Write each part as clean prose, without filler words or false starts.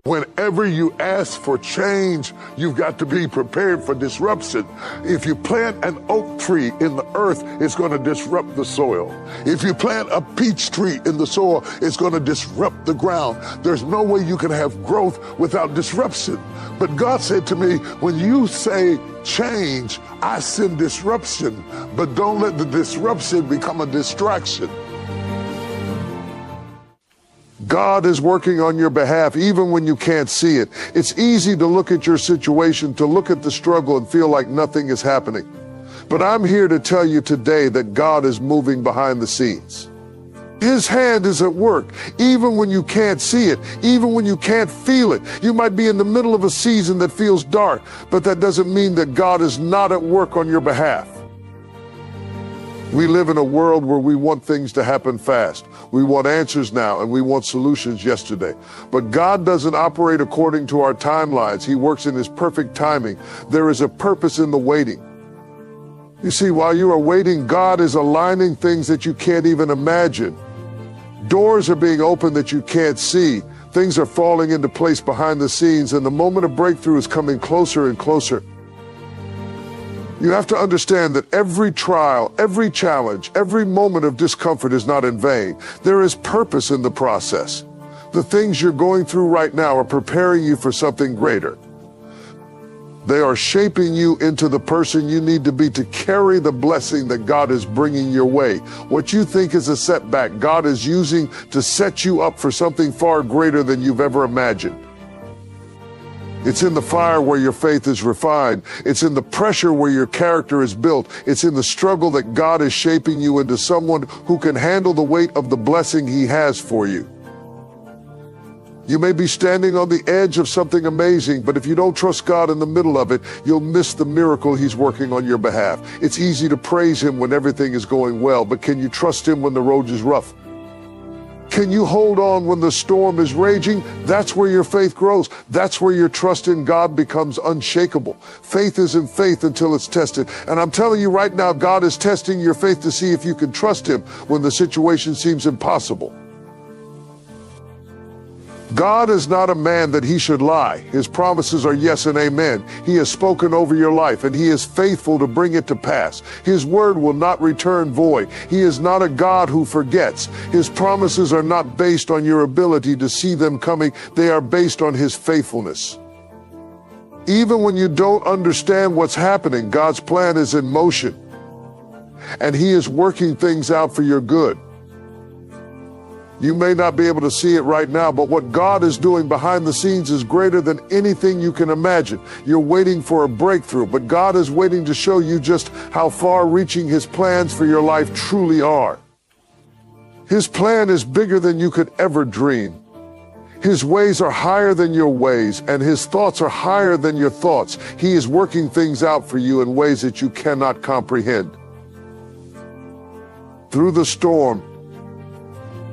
Whenever you ask for change, you've got to be prepared for disruption. If you plant an oak tree in the earth, it's going to disrupt the soil. If you plant a peach tree in the soil, it's going to disrupt the ground. There's no way you can have growth without disruption. But God said to me, when you say change, I send disruption, but don't let the disruption become a distraction. God is working on your behalf even when you can't see it. It's easy to look at your situation, to look at the struggle and feel like nothing is happening. But I'm here to tell you today that God is moving behind the scenes. His hand is at work, even when you can't see it, even when you can't feel it. You might be in the middle of a season that feels dark, but that doesn't mean that God is not at work on your behalf. We live in a world where we want things to happen fast. We want answers now, and we want solutions yesterday. But God doesn't operate according to our timelines. He works in His perfect timing. There is a purpose in the waiting. You see, while you are waiting, God is aligning things that you can't even imagine. Doors are being opened that you can't see. Things are falling into place behind the scenes, and the moment of breakthrough is coming closer and closer. You have to understand that every trial, every challenge, every moment of discomfort is not in vain. There is purpose in the process. The things you're going through right now are preparing you for something greater. They are shaping you into the person you need to be to carry the blessing that God is bringing your way. What you think is a setback, God is using to set you up for something far greater than you've ever imagined. It's in the fire where your faith is refined. It's in the pressure where your character is built. It's in the struggle that God is shaping you into someone who can handle the weight of the blessing He has for you. You may be standing on the edge of something amazing, but if you don't trust God in the middle of it, you'll miss the miracle He's working on your behalf. It's easy to praise Him when everything is going well, but can you trust Him when the road is rough? Can you hold on when the storm is raging? That's where your faith grows. That's where your trust in God becomes unshakable. Faith isn't faith until it's tested. And I'm telling you right now, God is testing your faith to see if you can trust Him when the situation seems impossible. God is not a man that He should lie. His promises are yes and amen. He has spoken over your life, and He is faithful to bring it to pass. His word will not return void. He is not a God who forgets. His promises are not based on your ability to see them coming. They are based on His faithfulness. Even when you don't understand what's happening, God's plan is in motion, and He is working things out for your good. You may not be able to see it right now, but what God is doing behind the scenes is greater than anything you can imagine. You're waiting for a breakthrough, but God is waiting to show you just how far-reaching His plans for your life truly are. His plan is bigger than you could ever dream. His ways are higher than your ways, and His thoughts are higher than your thoughts. He is working things out for you in ways that you cannot comprehend. Through the storm,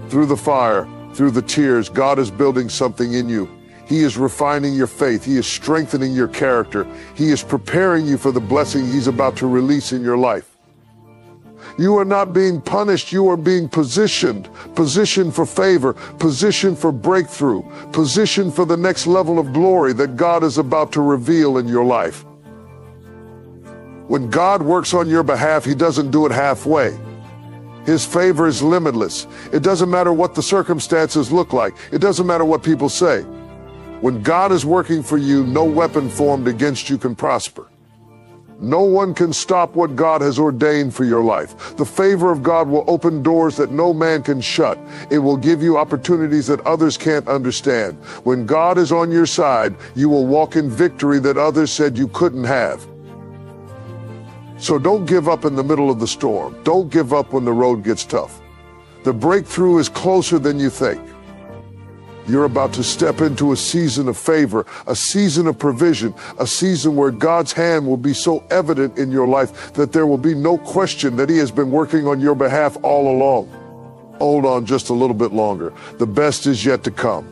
through the fire, through the tears, God is building something in you. He is refining your faith. He is strengthening your character. He is preparing you for the blessing He's about to release in your life. You are not being punished. You are being positioned for favor, positioned for breakthrough, positioned for the next level of glory that God is about to reveal in your life. When God works on your behalf, He doesn't do it halfway. His favor is limitless. It doesn't matter what the circumstances look like. It doesn't matter what people say. When God is working for you, no weapon formed against you can prosper. No one can stop what God has ordained for your life. The favor of God will open doors that no man can shut. It will give you opportunities that others can't understand. When God is on your side, you will walk in victory that others said you couldn't have. So don't give up in the middle of the storm. Don't give up when the road gets tough. The breakthrough is closer than you think. You're about to step into a season of favor, a season of provision, a season where God's hand will be so evident in your life that there will be no question that He has been working on your behalf all along. Hold on just a little bit longer. The best is yet to come.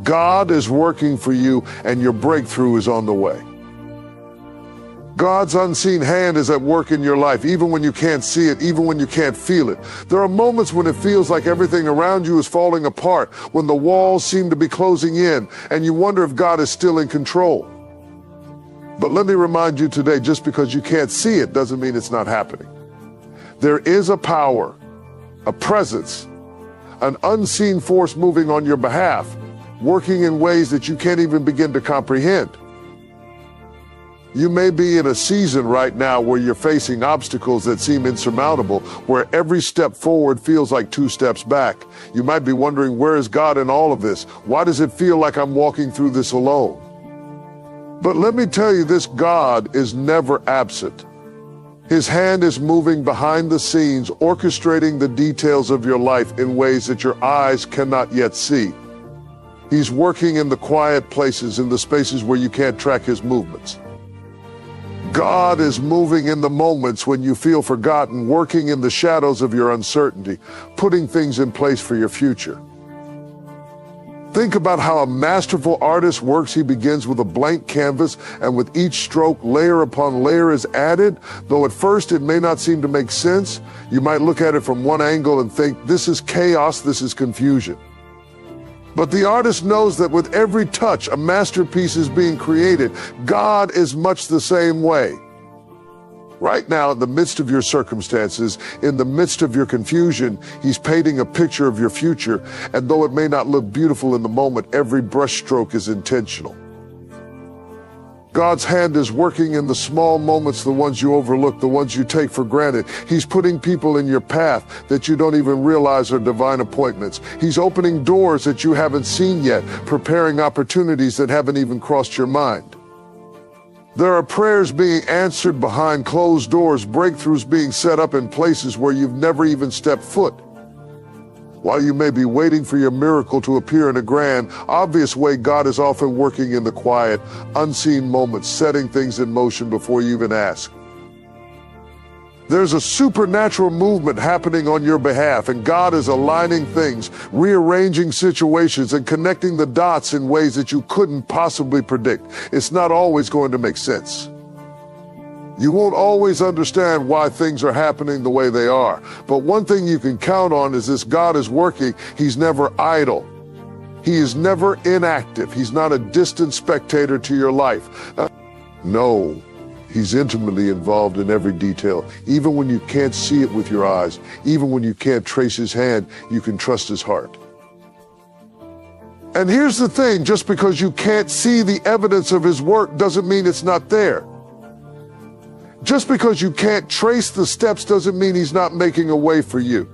God is working for you, and your breakthrough is on the way. God's unseen hand is at work in your life, even when you can't see it, even when you can't feel it. There are moments when it feels like everything around you is falling apart, when the walls seem to be closing in, and you wonder if God is still in control. But let me remind you today, just because you can't see it doesn't mean it's not happening. There is a power, a presence, an unseen force moving on your behalf, working in ways that you can't even begin to comprehend. You may be in a season right now where you're facing obstacles that seem insurmountable, where every step forward feels like 2 steps back. You might be wondering, where is God in all of this? Why does it feel like I'm walking through this alone? But let me tell you, this God is never absent. His hand is moving behind the scenes, orchestrating the details of your life in ways that your eyes cannot yet see. He's working in the quiet places, in the spaces where you can't track his movements. God is moving in the moments when you feel forgotten, working in the shadows of your uncertainty, putting things in place for your future. Think about how a masterful artist works. He begins with a blank canvas, and with each stroke, layer upon layer is added. Though at first it may not seem to make sense, you might look at it from one angle and think, this is chaos, this is confusion. But the artist knows that with every touch, a masterpiece is being created. God is much the same way. Right now, in the midst of your circumstances, in the midst of your confusion, he's painting a picture of your future. And though it may not look beautiful in the moment, every brushstroke is intentional. God's hand is working in the small moments, the ones you overlook, the ones you take for granted. He's putting people in your path that you don't even realize are divine appointments. He's opening doors that you haven't seen yet, preparing opportunities that haven't even crossed your mind. There are prayers being answered behind closed doors, breakthroughs being set up in places where you've never even stepped foot. While you may be waiting for your miracle to appear in a grand, obvious way, God is often working in the quiet, unseen moments, setting things in motion before you even ask. There's a supernatural movement happening on your behalf, and God is aligning things, rearranging situations, and connecting the dots in ways that you couldn't possibly predict. It's not always going to make sense. You won't always understand why things are happening the way they are. But one thing you can count on is this: God is working. He's never idle. He is never inactive. He's not a distant spectator to your life. No. He's intimately involved in every detail. Even when you can't see it with your eyes, even when you can't trace his hand, you can trust his heart. And here's the thing, just because you can't see the evidence of his work doesn't mean it's not there. Just because you can't trace the steps doesn't mean he's not making a way for you.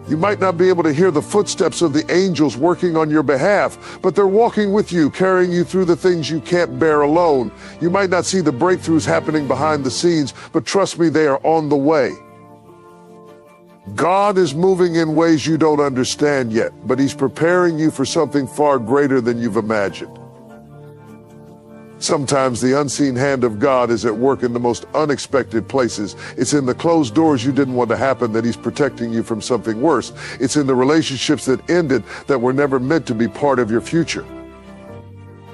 You might not be able to hear the footsteps of the angels working on your behalf, but they're walking with you, carrying you through the things you can't bear alone. You might not see the breakthroughs happening behind the scenes, but trust me, they are on the way. God is moving in ways you don't understand yet, but he's preparing you for something far greater than you've imagined. Sometimes the unseen hand of God is at work in the most unexpected places. It's in the closed doors you didn't want to happen that he's protecting you from something worse. It's in the relationships that ended that were never meant to be part of your future.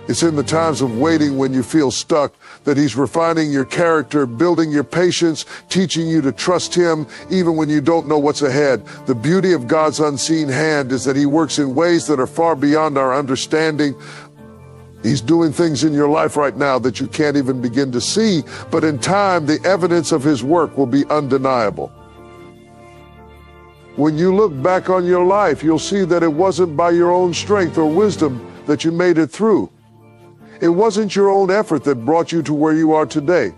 It's in the times of waiting when you feel stuck that he's refining your character, building your patience, teaching you to trust him even when you don't know what's ahead. The beauty of God's unseen hand is that he works in ways that are far beyond our understanding. He's doing things in your life right now that you can't even begin to see, but in time, the evidence of his work will be undeniable. When you look back on your life, you'll see that it wasn't by your own strength or wisdom that you made it through. It wasn't your own effort that brought you to where you are today.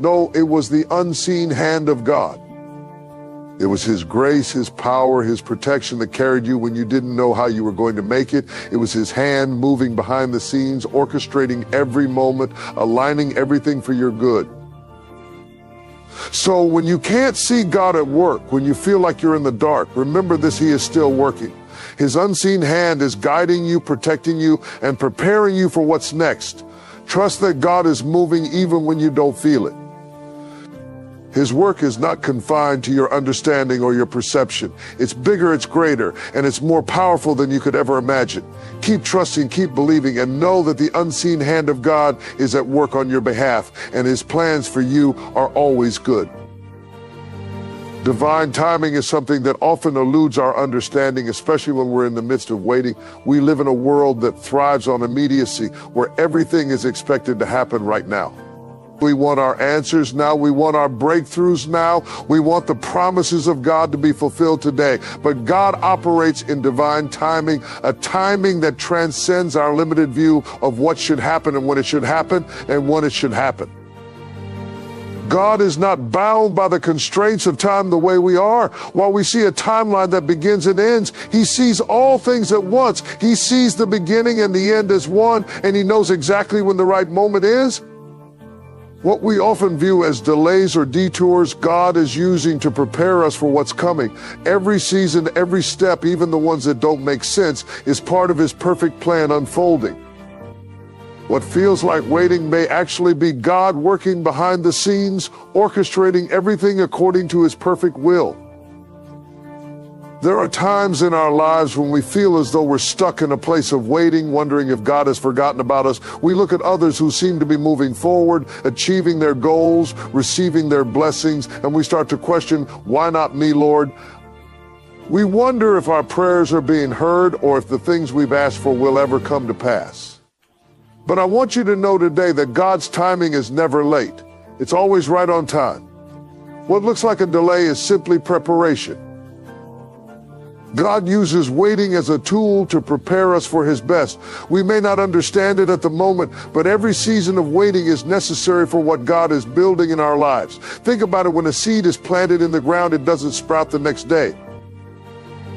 No, it was the unseen hand of God. It was his grace, his power, his protection that carried you when you didn't know how you were going to make it. It was his hand moving behind the scenes, orchestrating every moment, aligning everything for your good. So when you can't see God at work, when you feel like you're in the dark, remember this: he is still working. His unseen hand is guiding you, protecting you, and preparing you for what's next. Trust that God is moving even when you don't feel it. His work is not confined to your understanding or your perception. It's bigger, it's greater, and it's more powerful than you could ever imagine. Keep trusting, keep believing, and know that the unseen hand of God is at work on your behalf, and His plans for you are always good. Divine timing is something that often eludes our understanding, especially when we're in the midst of waiting. We live in a world that thrives on immediacy, where everything is expected to happen right now. We want our answers now. We want our breakthroughs now. We want the promises of God to be fulfilled today. But God operates in divine timing, a timing that transcends our limited view of what should happen and when it should happen and when it should happen. God is not bound by the constraints of time the way we are. While we see a timeline that begins and ends, He sees all things at once. He sees the beginning and the end as one, and He knows exactly when the right moment is. What we often view as delays or detours, God is using to prepare us for what's coming. Every season, every step, even the ones that don't make sense, is part of His perfect plan unfolding. What feels like waiting may actually be God working behind the scenes, orchestrating everything according to His perfect will. There are times in our lives when we feel as though we're stuck in a place of waiting, wondering if God has forgotten about us. We look at others who seem to be moving forward, achieving their goals, receiving their blessings, and we start to question, why not me, Lord? We wonder if our prayers are being heard or if the things we've asked for will ever come to pass. But I want you to know today that God's timing is never late. It's always right on time. What looks like a delay is simply preparation. God uses waiting as a tool to prepare us for His best. We may not understand it at the moment, but every season of waiting is necessary for what God is building in our lives. Think about it. When a seed is planted in the ground, it doesn't sprout the next day.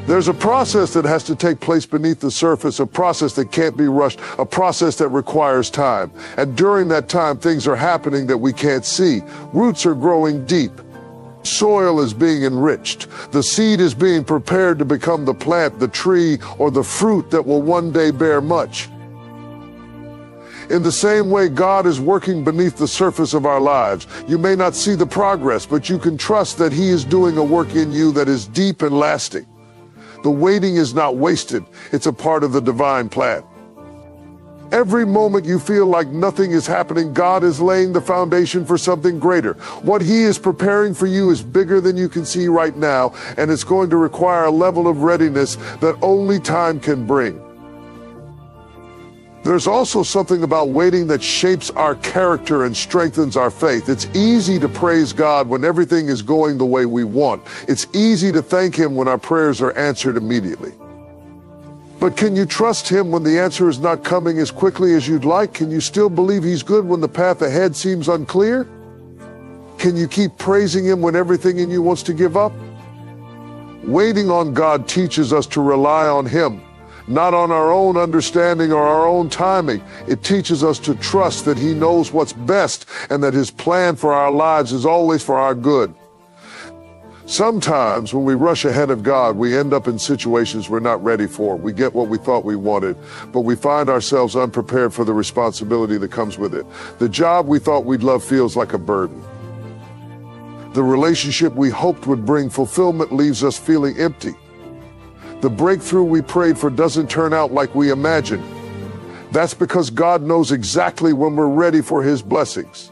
There's a process that has to take place beneath the surface, a process that can't be rushed, a process that requires time. And during that time, things are happening that we can't see. Roots are growing deep. Soil is being enriched. The seed is being prepared to become the plant, the tree, or the fruit that will one day bear much. In the same way, God is working beneath the surface of our lives. You may not see the progress, but you can trust that He is doing a work in you that is deep and lasting. The waiting is not wasted. It's a part of the divine plan. Every moment you feel like nothing is happening, God is laying the foundation for something greater. What He is preparing for you is bigger than you can see right now, and it's going to require a level of readiness that only time can bring. There's also something about waiting that shapes our character and strengthens our faith. It's easy to praise God when everything is going the way we want. It's easy to thank Him when our prayers are answered immediately. But can you trust Him when the answer is not coming as quickly as you'd like? Can you still believe He's good when the path ahead seems unclear? Can you keep praising Him when everything in you wants to give up? Waiting on God teaches us to rely on Him, not on our own understanding or our own timing. It teaches us to trust that He knows what's best and that His plan for our lives is always for our good. Sometimes when we rush ahead of God, we end up in situations we're not ready for. We get what we thought we wanted, but we find ourselves unprepared for the responsibility that comes with it. The job we thought we'd love feels like a burden. The relationship we hoped would bring fulfillment leaves us feeling empty. The breakthrough we prayed for doesn't turn out like we imagined. That's because God knows exactly when we're ready for His blessings.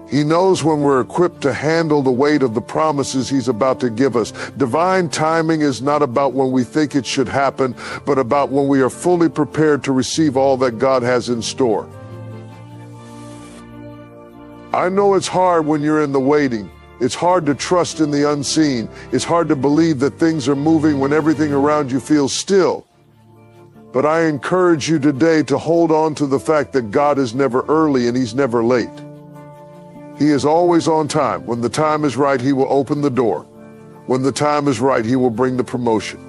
He knows when we're equipped to handle the weight of the promises He's about to give us. Divine timing is not about when we think it should happen, but about when we are fully prepared to receive all that God has in store. I know it's hard when you're in the waiting. It's hard to trust in the unseen. It's hard to believe that things are moving when everything around you feels still. But I encourage you today to hold on to the fact that God is never early and He's never late. He is always on time. When the time is right, He will open the door. When the time is right, He will bring the promotion.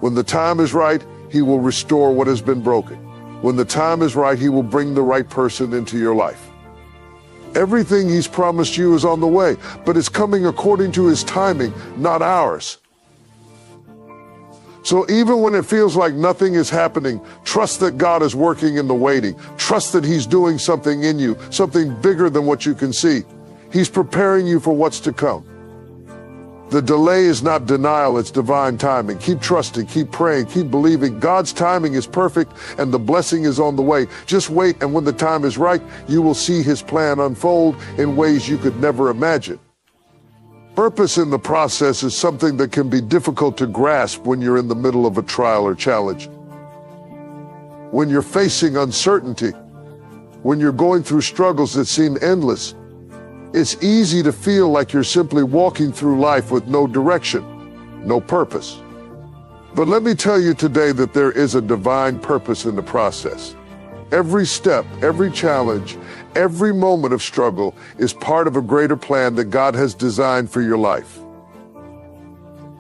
When the time is right, He will restore what has been broken. When the time is right, He will bring the right person into your life. Everything He's promised you is on the way, but it's coming according to His timing, not ours. So even when it feels like nothing is happening, trust that God is working in the waiting. Trust that He's doing something in you, something bigger than what you can see. He's preparing you for what's to come. The delay is not denial, it's divine timing. Keep trusting, keep praying, keep believing. God's timing is perfect and the blessing is on the way. Just wait, and when the time is right, you will see His plan unfold in ways you could never imagine. Purpose in the process is something that can be difficult to grasp when you're in the middle of a trial or challenge. When you're facing uncertainty, when you're going through struggles that seem endless, it's easy to feel like you're simply walking through life with no direction, no purpose. But let me tell you today that there is a divine purpose in the process. Every step, every challenge, every moment of struggle is part of a greater plan that God has designed for your life.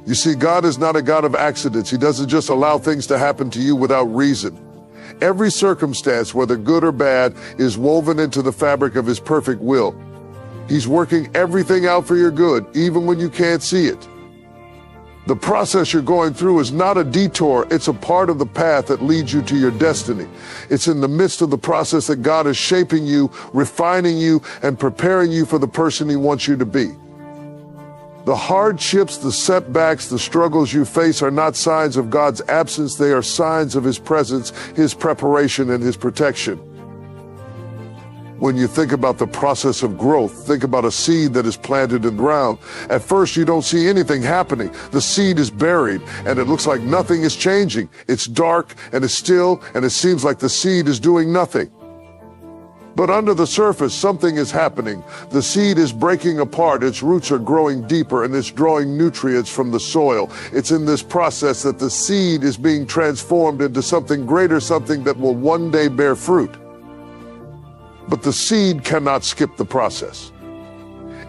You see, God is not a God of accidents. He doesn't just allow things to happen to you without reason. Every circumstance, whether good or bad, is woven into the fabric of His perfect will. He's working everything out for your good, even when you can't see it. The process you're going through is not a detour, it's a part of the path that leads you to your destiny. It's in the midst of the process that God is shaping you, refining you, and preparing you for the person He wants you to be. The hardships, the setbacks, the struggles you face are not signs of God's absence, they are signs of His presence, His preparation, and His protection. When you think about the process of growth, think about a seed that is planted in the ground. At first, you don't see anything happening. The seed is buried, and it looks like nothing is changing. It's dark, and it's still, and it seems like the seed is doing nothing. But under the surface, something is happening. The seed is breaking apart, its roots are growing deeper, and it's drawing nutrients from the soil. It's in this process that the seed is being transformed into something greater, something that will one day bear fruit. But the seed cannot skip the process.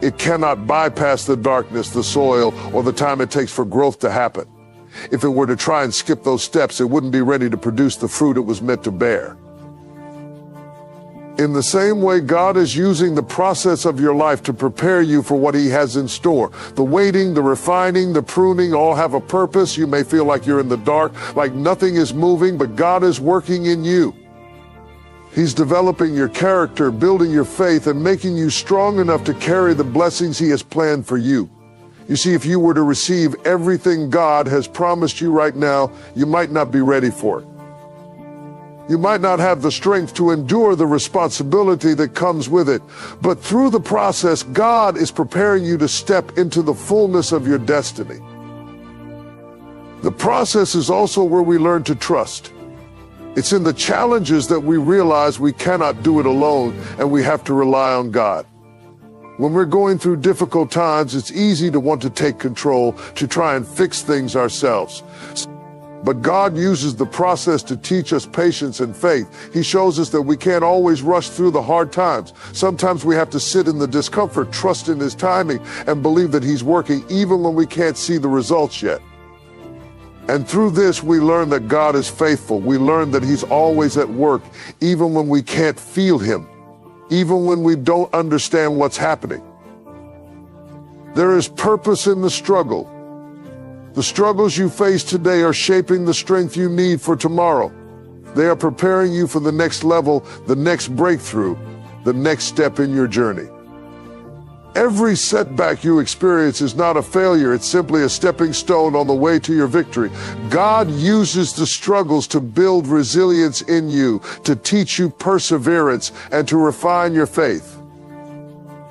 It cannot bypass the darkness, the soil, or the time it takes for growth to happen. If it were to try and skip those steps, it wouldn't be ready to produce the fruit it was meant to bear. In the same way, God is using the process of your life to prepare you for what He has in store. The waiting, the refining, the pruning all have a purpose. You may feel like you're in the dark, like nothing is moving, but God is working in you. He's developing your character, building your faith, and making you strong enough to carry the blessings He has planned for you. You see, if you were to receive everything God has promised you right now, you might not be ready for it. You might not have the strength to endure the responsibility that comes with it. But through the process, God is preparing you to step into the fullness of your destiny. The process is also where we learn to trust. It's in the challenges that we realize we cannot do it alone, and we have to rely on God. When we're going through difficult times, it's easy to want to take control, to try and fix things ourselves. But God uses the process to teach us patience and faith. He shows us that we can't always rush through the hard times. Sometimes we have to sit in the discomfort, trust in His timing, and believe that He's working even when we can't see the results yet. And through this, we learn that God is faithful. We learn that He's always at work, even when we can't feel Him, even when we don't understand what's happening. There is purpose in the struggle. The struggles you face today are shaping the strength you need for tomorrow. They are preparing you for the next level, the next breakthrough, the next step in your journey. Every setback you experience is not a failure. It's simply a stepping stone on the way to your victory. God uses the struggles to build resilience in you, to teach you perseverance, and to refine your faith.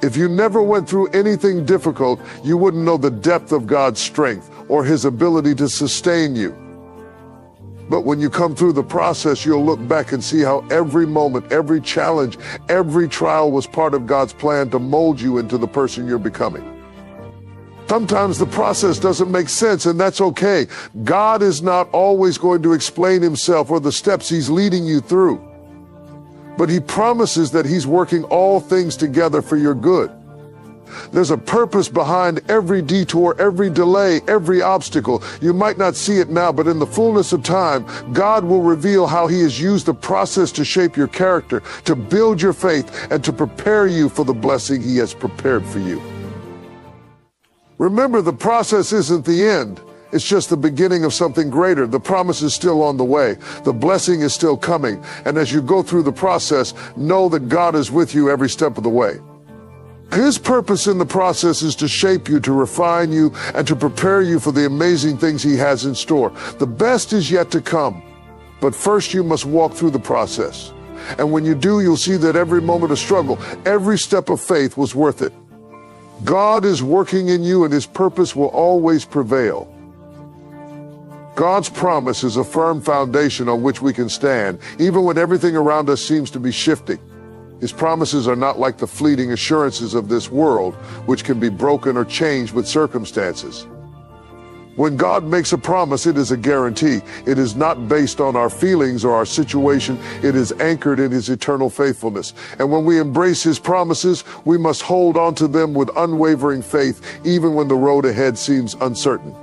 If you never went through anything difficult, you wouldn't know the depth of God's strength or His ability to sustain you. But when you come through the process, you'll look back and see how every moment, every challenge, every trial was part of God's plan to mold you into the person you're becoming. Sometimes the process doesn't make sense, and that's okay. God is not always going to explain Himself or the steps He's leading you through. But He promises that He's working all things together for your good. There's a purpose behind every detour, every delay, every obstacle. You might not see it now, but in the fullness of time, God will reveal how He has used the process to shape your character, to build your faith, and to prepare you for the blessing He has prepared for you. Remember, the process isn't the end. It's just the beginning of something greater. The promise is still on the way. The blessing is still coming. And as you go through the process, know that God is with you every step of the way. His purpose in the process is to shape you, to refine you, and to prepare you for the amazing things he has in store. The best is yet to come, but first you must walk through the process. And when you do, you'll see that every moment of struggle, every step of faith was worth it. God is working in you, and his purpose will always prevail. God's promise is a firm foundation on which we can stand, even when everything around us seems to be shifting. His promises are not like the fleeting assurances of this world, which can be broken or changed with circumstances. When God makes a promise, it is a guarantee. It is not based on our feelings or our situation. It is anchored in his eternal faithfulness. And when we embrace his promises, we must hold on to them with unwavering faith, even when the road ahead seems uncertain.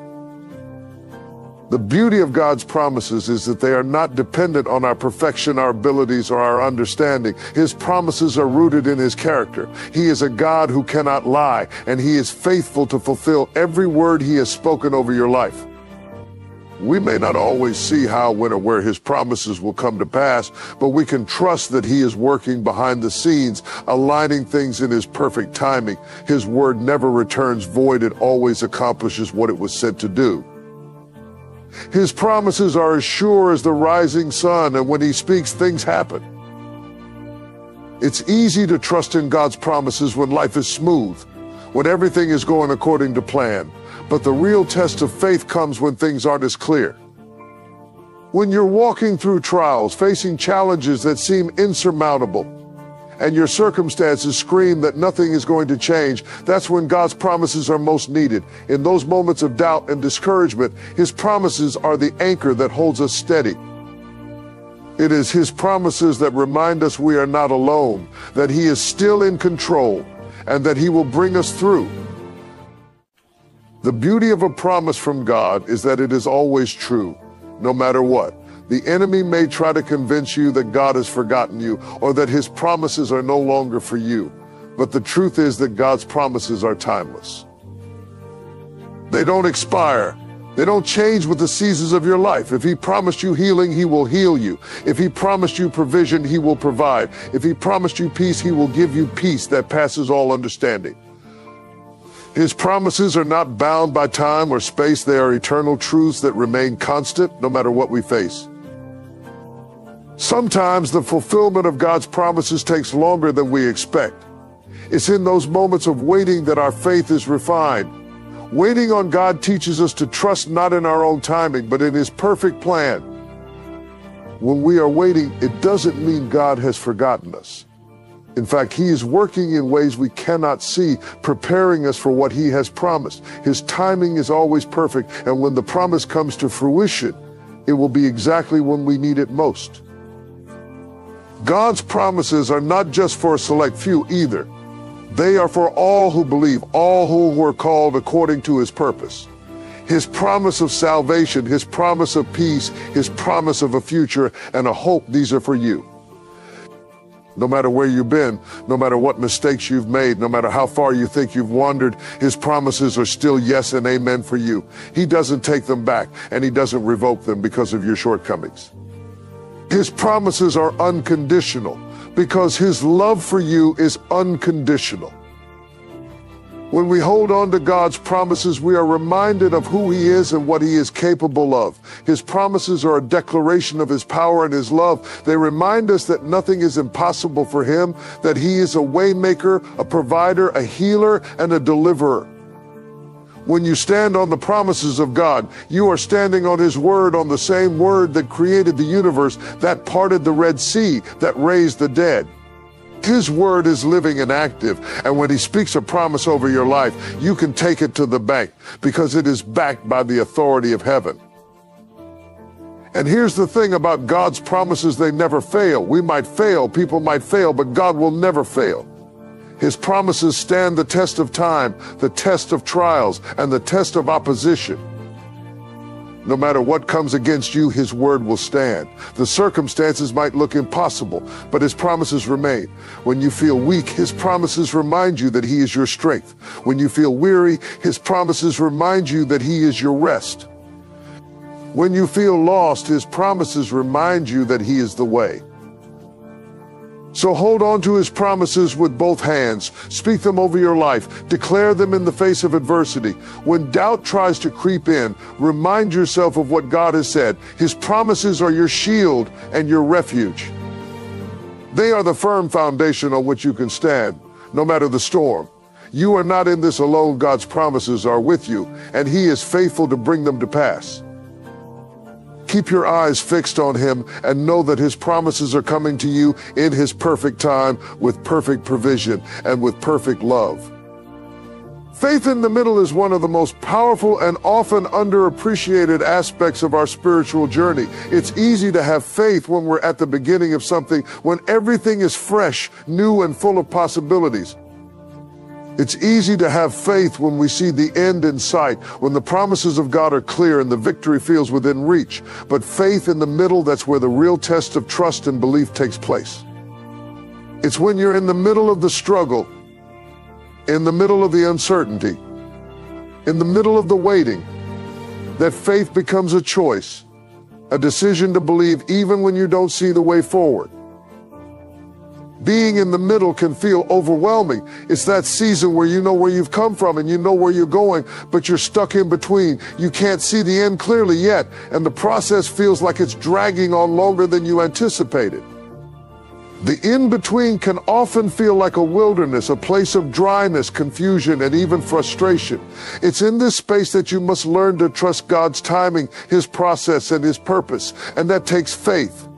The beauty of God's promises is that they are not dependent on our perfection, our abilities, or our understanding. His promises are rooted in his character. He is a God who cannot lie, and he is faithful to fulfill every word he has spoken over your life. We may not always see how, when, or where his promises will come to pass, but we can trust that he is working behind the scenes, aligning things in his perfect timing. His word never returns void. It always accomplishes what it was sent to do. His promises are as sure as the rising sun, and when he speaks, things happen. It's easy to trust in God's promises when life is smooth, when everything is going according to plan. But the real test of faith comes when things aren't as clear. When you're walking through trials, facing challenges that seem insurmountable, and your circumstances scream that nothing is going to change, that's when God's promises are most needed. In those moments of doubt and discouragement, his promises are the anchor that holds us steady. It is his promises that remind us we are not alone, that he is still in control, and that he will bring us through. The beauty of a promise from God is that it is always true, no matter what. The enemy may try to convince you that God has forgotten you or that his promises are no longer for you. But the truth is that God's promises are timeless. They don't expire. They don't change with the seasons of your life. If he promised you healing, he will heal you. If he promised you provision, he will provide. If he promised you peace, he will give you peace that passes all understanding. His promises are not bound by time or space. They are eternal truths that remain constant no matter what we face. Sometimes the fulfillment of God's promises takes longer than we expect. It's in those moments of waiting that our faith is refined. Waiting on God teaches us to trust not in our own timing, but in his perfect plan. When we are waiting, it doesn't mean God has forgotten us. In fact, he is working in ways we cannot see, preparing us for what he has promised. His timing is always perfect, and when the promise comes to fruition, it will be exactly when we need it most. God's promises are not just for a select few either. They are for all who believe, all who are called according to his purpose. His promise of salvation, his promise of peace, his promise of a future and a hope, these are for you. No matter where you've been, no matter what mistakes you've made, no matter how far you think you've wandered, his promises are still yes and amen for you. He doesn't take them back, and he doesn't revoke them because of your shortcomings. His promises are unconditional because his love for you is unconditional. When we hold on to God's promises, we are reminded of who he is and what he is capable of. His promises are a declaration of his power and his love. They remind us that nothing is impossible for him, that he is a waymaker, a provider, a healer, and a deliverer. When you stand on the promises of God, you are standing on his word, on the same word that created the universe, that parted the Red Sea, that raised the dead. His word is living and active, and when he speaks a promise over your life, you can take it to the bank because it is backed by the authority of heaven. And here's the thing about God's promises: they never fail. We might fail, people might fail, but God will never fail. His promises stand the test of time, the test of trials, and the test of opposition. No matter what comes against you, his word will stand. The circumstances might look impossible, but his promises remain. When you feel weak, his promises remind you that he is your strength. When you feel weary, his promises remind you that he is your rest. When you feel lost, his promises remind you that he is the way. So hold on to his promises with both hands. Speak them over your life. Declare them in the face of adversity. When doubt tries to creep in, remind yourself of what God has said. His promises are your shield and your refuge. They are the firm foundation on which you can stand, no matter the storm. You are not in this alone. God's promises are with you, and he is faithful to bring them to pass. Keep your eyes fixed on him and know that his promises are coming to you in his perfect time, with perfect provision and with perfect love. Faith in the middle is one of the most powerful and often underappreciated aspects of our spiritual journey. It's easy to have faith when we're at the beginning of something, when everything is fresh, new, and full of possibilities. It's easy to have faith when we see the end in sight, when the promises of God are clear and the victory feels within reach. But faith in the middle, that's where the real test of trust and belief takes place. It's when you're in the middle of the struggle, in the middle of the uncertainty, in the middle of the waiting, that faith becomes a choice, a decision to believe even when you don't see the way forward. Being in the middle can feel overwhelming. It's that season where you know where you've come from and you know where you're going, but you're stuck in between. You can't see the end clearly yet, and the process feels like it's dragging on longer than you anticipated. The in-between can often feel like a wilderness, a place of dryness, confusion, and even frustration. It's in this space that you must learn to trust God's timing, his process, and his purpose, and that takes faith.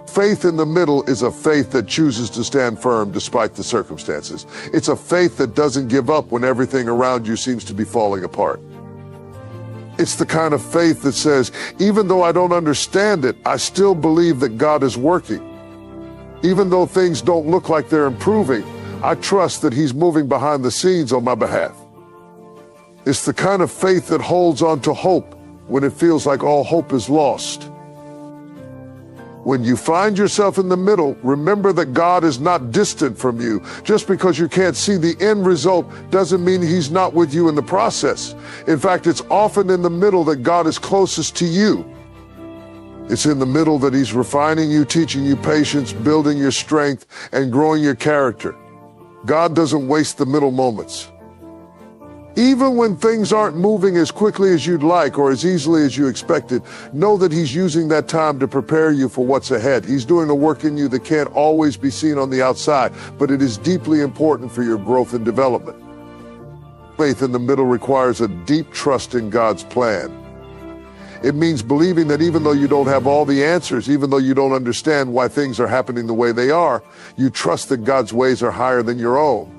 Faith in the middle is a faith that chooses to stand firm despite the circumstances. It's a faith that doesn't give up when everything around you seems to be falling apart. It's the kind of faith that says, even though I don't understand it, I still believe that God is working. Even though things don't look like they're improving, I trust that he's moving behind the scenes on my behalf. It's the kind of faith that holds on to hope when it feels like all hope is lost. When you find yourself in the middle, remember that God is not distant from you. Just because you can't see the end result doesn't mean he's not with you in the process. In fact, it's often in the middle that God is closest to you. It's in the middle that he's refining you, teaching you patience, building your strength, and growing your character. God doesn't waste the middle moments. Even when things aren't moving as quickly as you'd like or as easily as you expected, know that he's using that time to prepare you for what's ahead. He's doing a work in you that can't always be seen on the outside, but it is deeply important for your growth and development. Faith in the middle requires a deep trust in God's plan. It means believing that even though you don't have all the answers, even though you don't understand why things are happening the way they are, you trust that God's ways are higher than your own.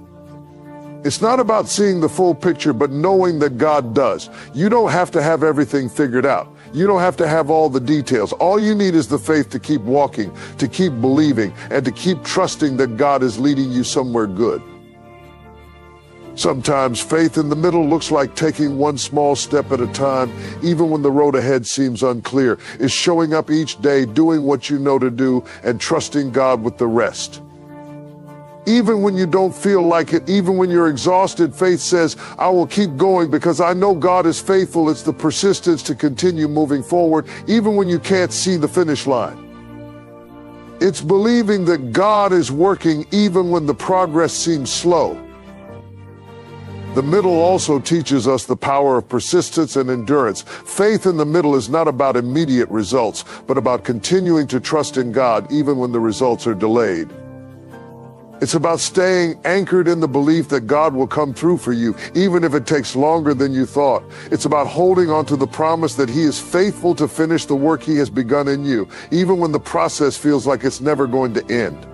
It's not about seeing the full picture, but knowing that God does. You don't have to have everything figured out. You don't have to have all the details. All you need is the faith to keep walking, to keep believing, and to keep trusting that God is leading you somewhere good. Sometimes faith in the middle looks like taking one small step at a time, even when the road ahead seems unclear. It's showing up each day, doing what you know to do, and trusting God with the rest. Even when you don't feel like it, even when you're exhausted, faith says, I will keep going because I know God is faithful. It's the persistence to continue moving forward, even when you can't see the finish line. It's believing that God is working even when the progress seems slow. The middle also teaches us the power of persistence and endurance. Faith in the middle is not about immediate results, but about continuing to trust in God even when the results are delayed. It's about staying anchored in the belief that God will come through for you, even if it takes longer than you thought. It's about holding on to the promise that he is faithful to finish the work he has begun in you, even when the process feels like it's never going to end.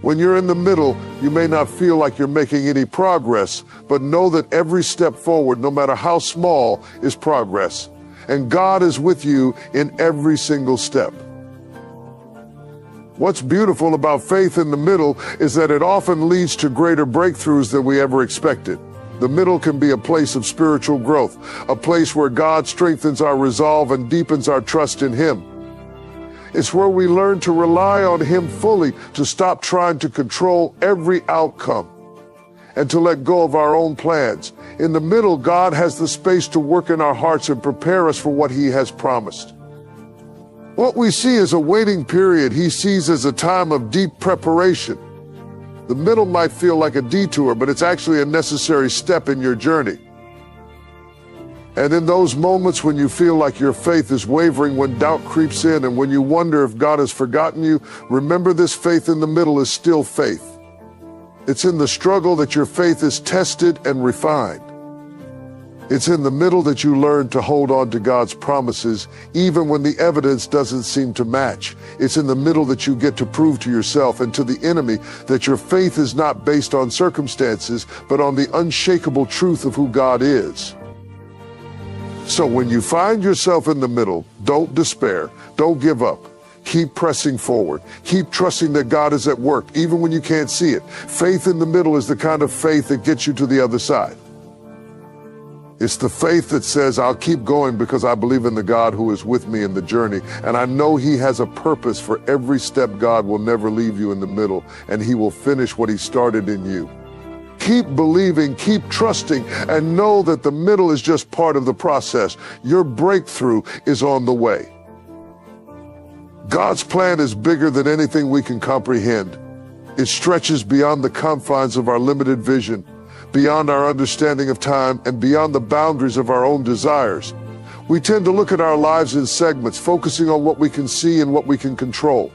When you're in the middle, you may not feel like you're making any progress, but know that every step forward, no matter how small, is progress. And God is with you in every single step. What's beautiful about faith in the middle is that it often leads to greater breakthroughs than we ever expected. The middle can be a place of spiritual growth, a place where God strengthens our resolve and deepens our trust in him. It's where we learn to rely on him fully, to stop trying to control every outcome, and to let go of our own plans. In the middle, God has the space to work in our hearts and prepare us for what he has promised. What we see as a waiting period, he sees as a time of deep preparation. The middle might feel like a detour, but it's actually a necessary step in your journey. And in those moments when you feel like your faith is wavering, when doubt creeps in, and when you wonder if God has forgotten you, remember this: faith in the middle is still faith. It's in the struggle that your faith is tested and refined. It's in the middle that you learn to hold on to God's promises, even when the evidence doesn't seem to match. It's in the middle that you get to prove to yourself and to the enemy that your faith is not based on circumstances, but on the unshakable truth of who God is. So when you find yourself in the middle, don't despair, don't give up. Keep pressing forward. Keep trusting that God is at work, even when you can't see it. Faith in the middle is the kind of faith that gets you to the other side. It's the faith that says, I'll keep going because I believe in the God who is with me in the journey. And I know he has a purpose for every step. God will never leave you in the middle, and he will finish what he started in you. Keep believing, keep trusting, and know that the middle is just part of the process. Your breakthrough is on the way. God's plan is bigger than anything we can comprehend. It stretches beyond the confines of our limited vision, beyond our understanding of time, and beyond the boundaries of our own desires. We tend to look at our lives in segments, focusing on what we can see and what we can control.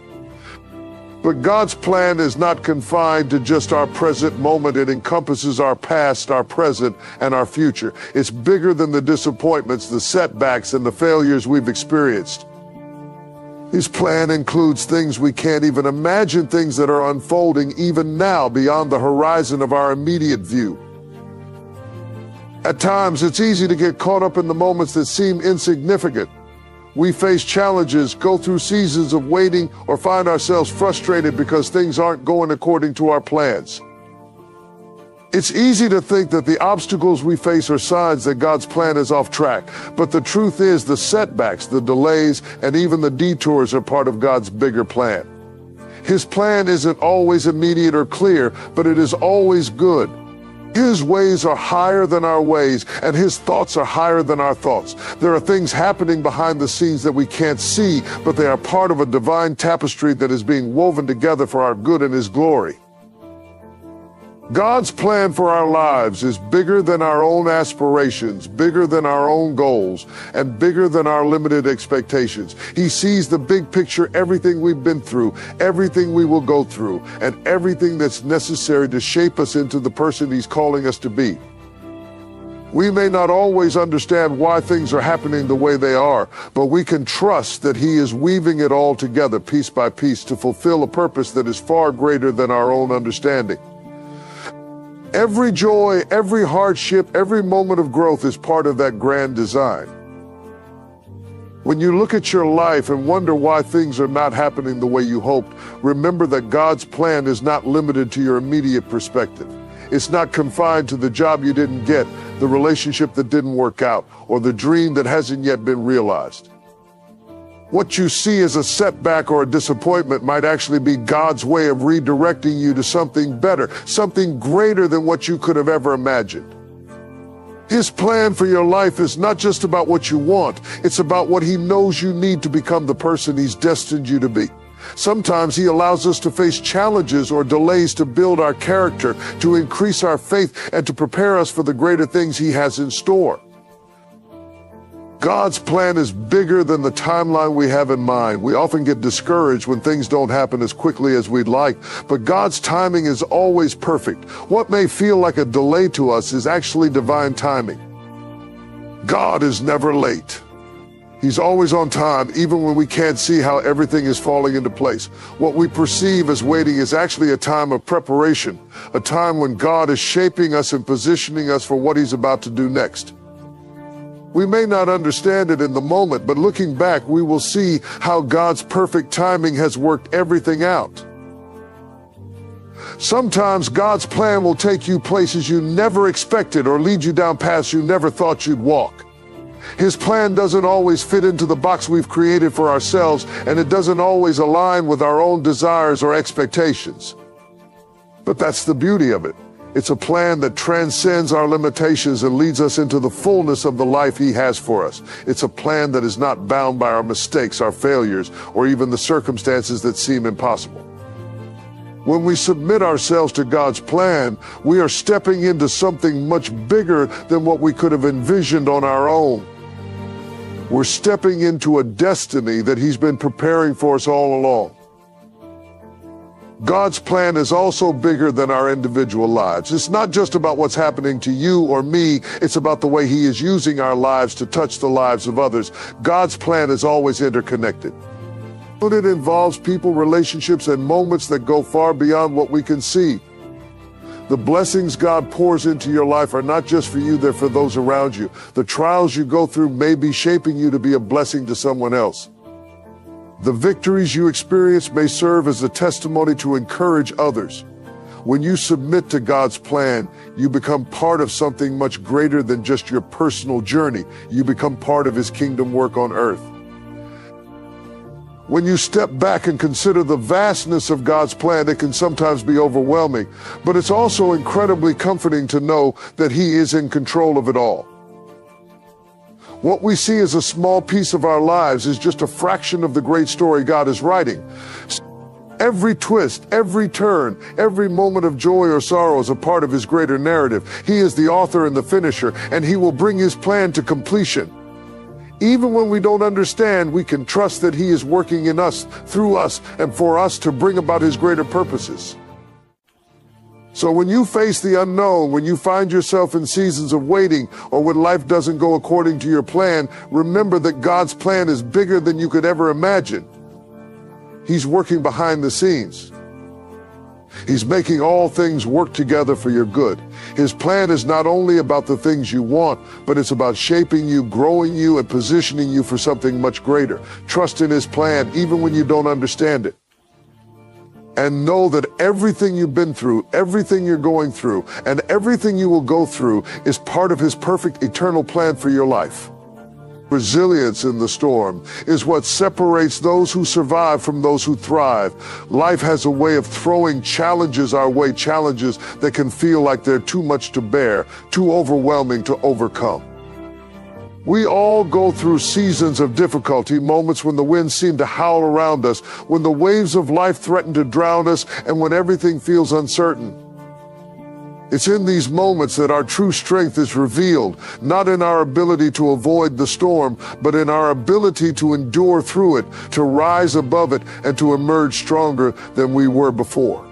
But God's plan is not confined to just our present moment. It encompasses our past, our present, and our future. It's bigger than the disappointments, the setbacks, and the failures we've experienced. His plan includes things we can't even imagine, things that are unfolding even now beyond the horizon of our immediate view. At times, it's easy to get caught up in the moments that seem insignificant. We face challenges, go through seasons of waiting, or find ourselves frustrated because things aren't going according to our plans. It's easy to think that the obstacles we face are signs that God's plan is off track. But the truth is, the setbacks, the delays, and even the detours are part of God's bigger plan. His plan isn't always immediate or clear, but it is always good. His ways are higher than our ways, and his thoughts are higher than our thoughts. There are things happening behind the scenes that we can't see, but they are part of a divine tapestry that is being woven together for our good and his glory. God's plan for our lives is bigger than our own aspirations, bigger than our own goals, and bigger than our limited expectations. He sees the big picture, everything we've been through, everything we will go through, and everything that's necessary to shape us into the person he's calling us to be. We may not always understand why things are happening the way they are, but we can trust that he is weaving it all together piece by piece to fulfill a purpose that is far greater than our own understanding. Every joy, every hardship, every moment of growth is part of that grand design. When you look at your life and wonder why things are not happening the way you hoped, remember that God's plan is not limited to your immediate perspective. It's not confined to the job you didn't get, the relationship that didn't work out, or the dream that hasn't yet been realized. What you see as a setback or a disappointment might actually be God's way of redirecting you to something better, something greater than what you could have ever imagined. His plan for your life is not just about what you want, it's about what he knows you need to become the person he's destined you to be. Sometimes he allows us to face challenges or delays to build our character, to increase our faith, and to prepare us for the greater things he has in store. God's plan is bigger than the timeline we have in mind. We often get discouraged when things don't happen as quickly as we'd like, but God's timing is always perfect. What may feel like a delay to us is actually divine timing. God is never late. He's always on time, even when we can't see how everything is falling into place. What we perceive as waiting is actually a time of preparation, a time when God is shaping us and positioning us for what he's about to do next. We may not understand it in the moment, but looking back, we will see how God's perfect timing has worked everything out. Sometimes God's plan will take you places you never expected or lead you down paths you never thought you'd walk. His plan doesn't always fit into the box we've created for ourselves, and it doesn't always align with our own desires or expectations. But that's the beauty of it. It's a plan that transcends our limitations and leads us into the fullness of the life He has for us. It's a plan that is not bound by our mistakes, our failures, or even the circumstances that seem impossible. When we submit ourselves to God's plan, we are stepping into something much bigger than what we could have envisioned on our own. We're stepping into a destiny that He's been preparing for us all along. God's plan is also bigger than our individual lives. It's not just about what's happening to you or me. It's about the way He is using our lives to touch the lives of others. God's plan is always interconnected. But it involves people, relationships, and moments that go far beyond what we can see. The blessings God pours into your life are not just for you, they're for those around you. The trials you go through may be shaping you to be a blessing to someone else. The victories you experience may serve as a testimony to encourage others. When you submit to God's plan, you become part of something much greater than just your personal journey. You become part of His kingdom work on earth. When you step back and consider the vastness of God's plan, it can sometimes be overwhelming, but it's also incredibly comforting to know that He is in control of it all. What we see as a small piece of our lives is just a fraction of the great story God is writing. Every twist, every turn, every moment of joy or sorrow is a part of His greater narrative. He is the author and the finisher, and He will bring His plan to completion. Even when we don't understand, we can trust that He is working in us, through us, and for us to bring about His greater purposes. So when you face the unknown, when you find yourself in seasons of waiting, or when life doesn't go according to your plan, remember that God's plan is bigger than you could ever imagine. He's working behind the scenes. He's making all things work together for your good. His plan is not only about the things you want, but it's about shaping you, growing you, and positioning you for something much greater. Trust in His plan, even when you don't understand it. And know that everything you've been through, everything you're going through, and everything you will go through is part of His perfect eternal plan for your life. Resilience in the storm is what separates those who survive from those who thrive. Life has a way of throwing challenges our way, challenges that can feel like they're too much to bear, too overwhelming to overcome. We all go through seasons of difficulty, moments when the winds seem to howl around us, when the waves of life threaten to drown us, and when everything feels uncertain. It's in these moments that our true strength is revealed, not in our ability to avoid the storm, but in our ability to endure through it, to rise above it, and to emerge stronger than we were before.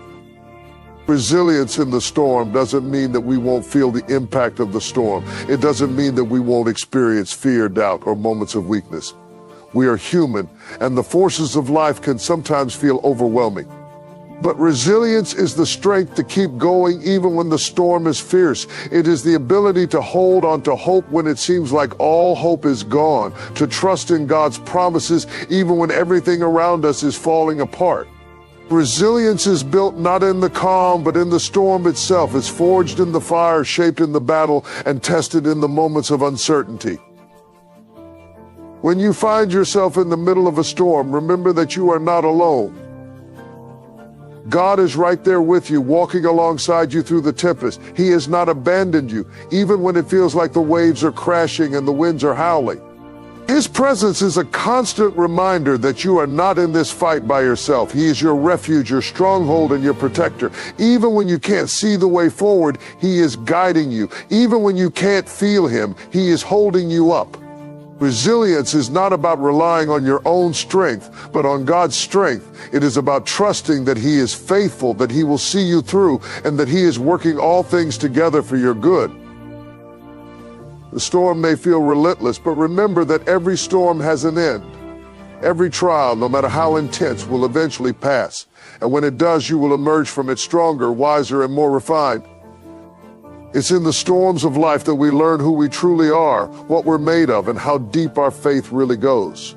Resilience in the storm doesn't mean that we won't feel the impact of the storm. It doesn't mean that we won't experience fear, doubt, or moments of weakness. We are human, and the forces of life can sometimes feel overwhelming. But resilience is the strength to keep going even when the storm is fierce. It is the ability to hold on to hope when it seems like all hope is gone, to trust in God's promises even when everything around us is falling apart. Resilience is built not in the calm, but in the storm itself. It's forged in the fire, shaped in the battle, and tested in the moments of uncertainty. When you find yourself in the middle of a storm, remember that you are not alone. God is right there with you, walking alongside you through the tempest. He has not abandoned you, even when it feels like the waves are crashing and the winds are howling. His presence is a constant reminder that you are not in this fight by yourself. He is your refuge, your stronghold, and your protector. Even when you can't see the way forward, He is guiding you. Even when you can't feel Him, He is holding you up. Resilience is not about relying on your own strength, but on God's strength. It is about trusting that He is faithful, that He will see you through, and that He is working all things together for your good. The storm may feel relentless, but remember that every storm has an end. Every trial, no matter how intense, will eventually pass. And when it does, you will emerge from it stronger, wiser, and more refined. It's in the storms of life that we learn who we truly are, what we're made of, and how deep our faith really goes.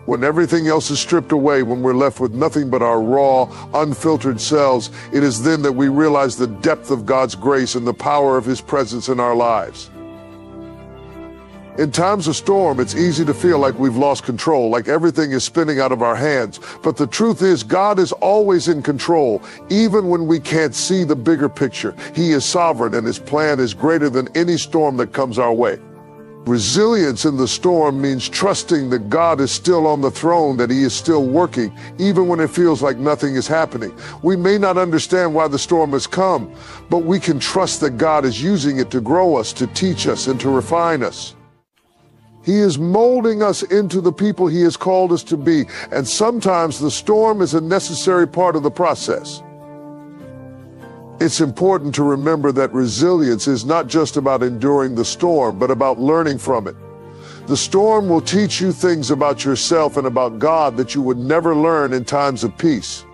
When everything else is stripped away, when we're left with nothing but our raw, unfiltered selves, it is then that we realize the depth of God's grace and the power of His presence in our lives. In times of storm, it's easy to feel like we've lost control, like everything is spinning out of our hands. But the truth is, God is always in control, even when we can't see the bigger picture. He is sovereign, and his plan is greater than any storm that comes our way. Resilience in the storm means trusting that God is still on the throne, that he is still working, even when it feels like nothing is happening. We may not understand why the storm has come, but we can trust that God is using it to grow us, to teach us, and to refine us. He is molding us into the people he has called us to be, and sometimes the storm is a necessary part of the process. It's important to remember that resilience is not just about enduring the storm, but about learning from it. The storm will teach you things about yourself and about God that you would never learn in times of peace.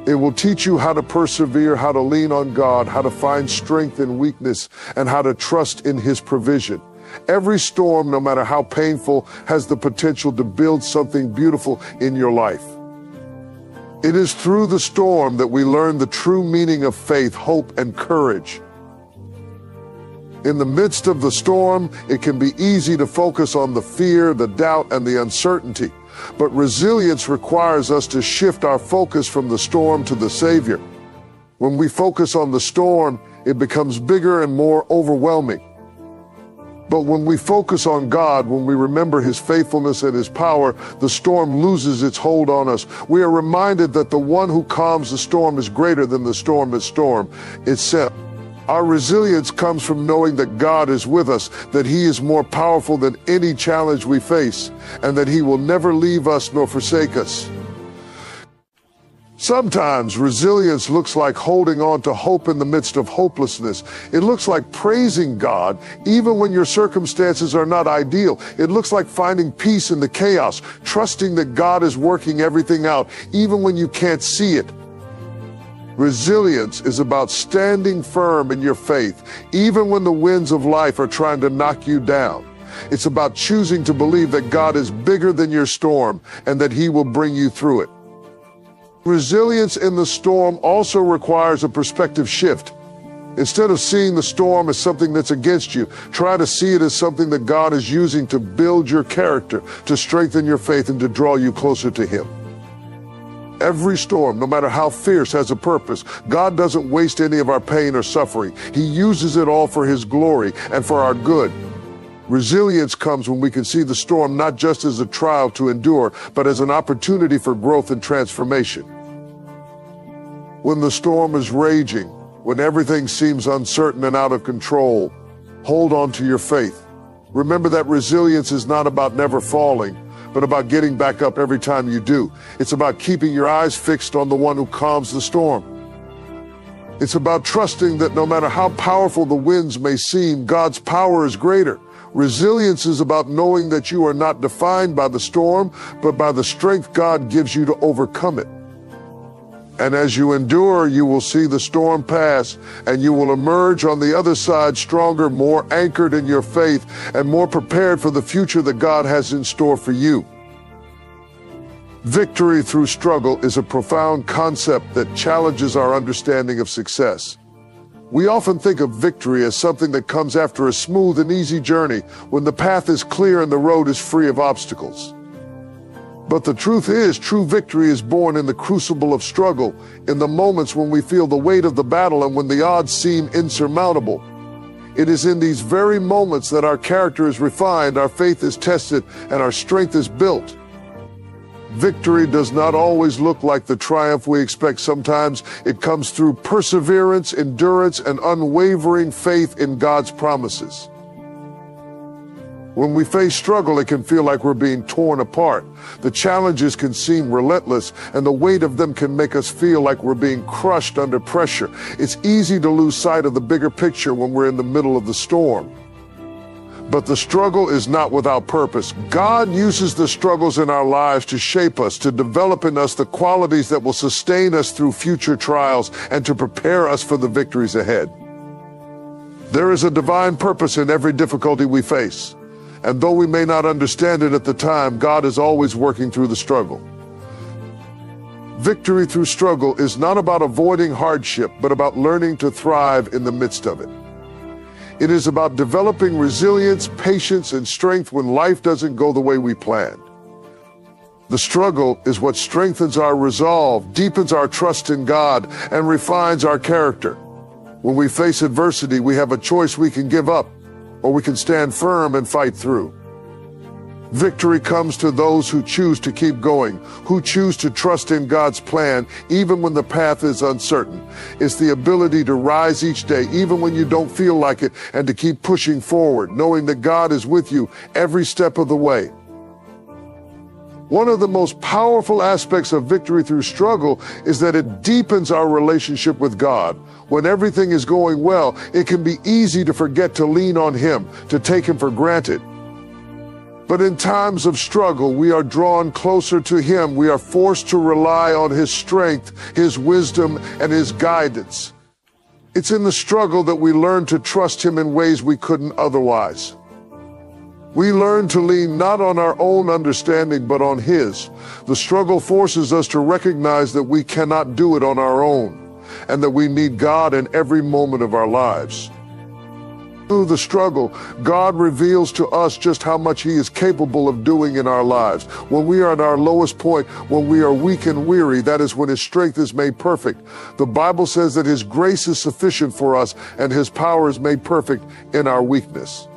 It will teach you how to persevere, how to lean on God, how to find strength in weakness, and how to trust in his provision. Every storm, no matter how painful, has the potential to build something beautiful in your life. It is through the storm that we learn the true meaning of faith, hope, and courage. In the midst of the storm, it can be easy to focus on the fear, the doubt, and the uncertainty. But resilience requires us to shift our focus from the storm to the Savior. When we focus on the storm, it becomes bigger and more overwhelming. But when we focus on God, when we remember his faithfulness and his power, the storm loses its hold on us. We are reminded that the one who calms the storm is greater than the storm itself. Our resilience comes from knowing that God is with us, that he is more powerful than any challenge we face, and that he will never leave us nor forsake us. Sometimes resilience looks like holding on to hope in the midst of hopelessness. It looks like praising God even when your circumstances are not ideal. It looks like finding peace in the chaos, trusting that God is working everything out even when you can't see it. Resilience is about standing firm in your faith even when the winds of life are trying to knock you down. It's about choosing to believe that God is bigger than your storm and that he will bring you through it. Resilience in the storm also requires a perspective shift. Instead of seeing the storm as something that's against you, try to see it as something that God is using to build your character, to strengthen your faith, and to draw you closer to him. Every storm, no matter how fierce, has a purpose. God doesn't waste any of our pain or suffering. He uses it all for his glory and for our good. Resilience comes when we can see the storm not just as a trial to endure, but as an opportunity for growth and transformation. When the storm is raging, when everything seems uncertain and out of control, hold on to your faith. Remember that resilience is not about never falling, but about getting back up every time you do. It's about keeping your eyes fixed on the one who calms the storm. It's about trusting that no matter how powerful the winds may seem, God's power is greater. Resilience is about knowing that you are not defined by the storm, but by the strength God gives you to overcome it. And as you endure, you will see the storm pass, and you will emerge on the other side stronger, more anchored in your faith, and more prepared for the future that God has in store for you. Victory through struggle is a profound concept that challenges our understanding of success. We often think of victory as something that comes after a smooth and easy journey, when the path is clear and the road is free of obstacles. But the truth is, true victory is born in the crucible of struggle, in the moments when we feel the weight of the battle and when the odds seem insurmountable. It is in these very moments that our character is refined, our faith is tested, and our strength is built. Victory does not always look like the triumph we expect. Sometimes it comes through perseverance, endurance, and unwavering faith in God's promises. When we face struggle, it can feel like we're being torn apart. The challenges can seem relentless, and the weight of them can make us feel like we're being crushed under pressure. It's easy to lose sight of the bigger picture when we're in the middle of the storm. But the struggle is not without purpose. God uses the struggles in our lives to shape us, to develop in us the qualities that will sustain us through future trials and to prepare us for the victories ahead. There is a divine purpose in every difficulty we face. And though we may not understand it at the time, God is always working through the struggle. Victory through struggle is not about avoiding hardship, but about learning to thrive in the midst of it. It is about developing resilience, patience, and strength when life doesn't go the way we planned. The struggle is what strengthens our resolve, deepens our trust in God, and refines our character. When we face adversity, we have a choice: we can give up, or we can stand firm and fight through. Victory comes to those who choose to keep going, who choose to trust in God's plan even when the path is uncertain. It's the ability to rise each day even when you don't feel like it, and to keep pushing forward, knowing that God is with you every step of the way. One of the most powerful aspects of victory through struggle is that it deepens our relationship with God. When everything is going well, it can be easy to forget to lean on Him, to take Him for granted. But in times of struggle, we are drawn closer to Him. We are forced to rely on His strength, His wisdom, and His guidance. It's in the struggle that we learn to trust Him in ways we couldn't otherwise. We learn to lean not on our own understanding, but on His. The struggle forces us to recognize that we cannot do it on our own, and that we need God in every moment of our lives. Through the struggle, God reveals to us just how much He is capable of doing in our lives. When we are at our lowest point, when we are weak and weary, that is when His strength is made perfect. The Bible says that His grace is sufficient for us, and His power is made perfect in our weakness.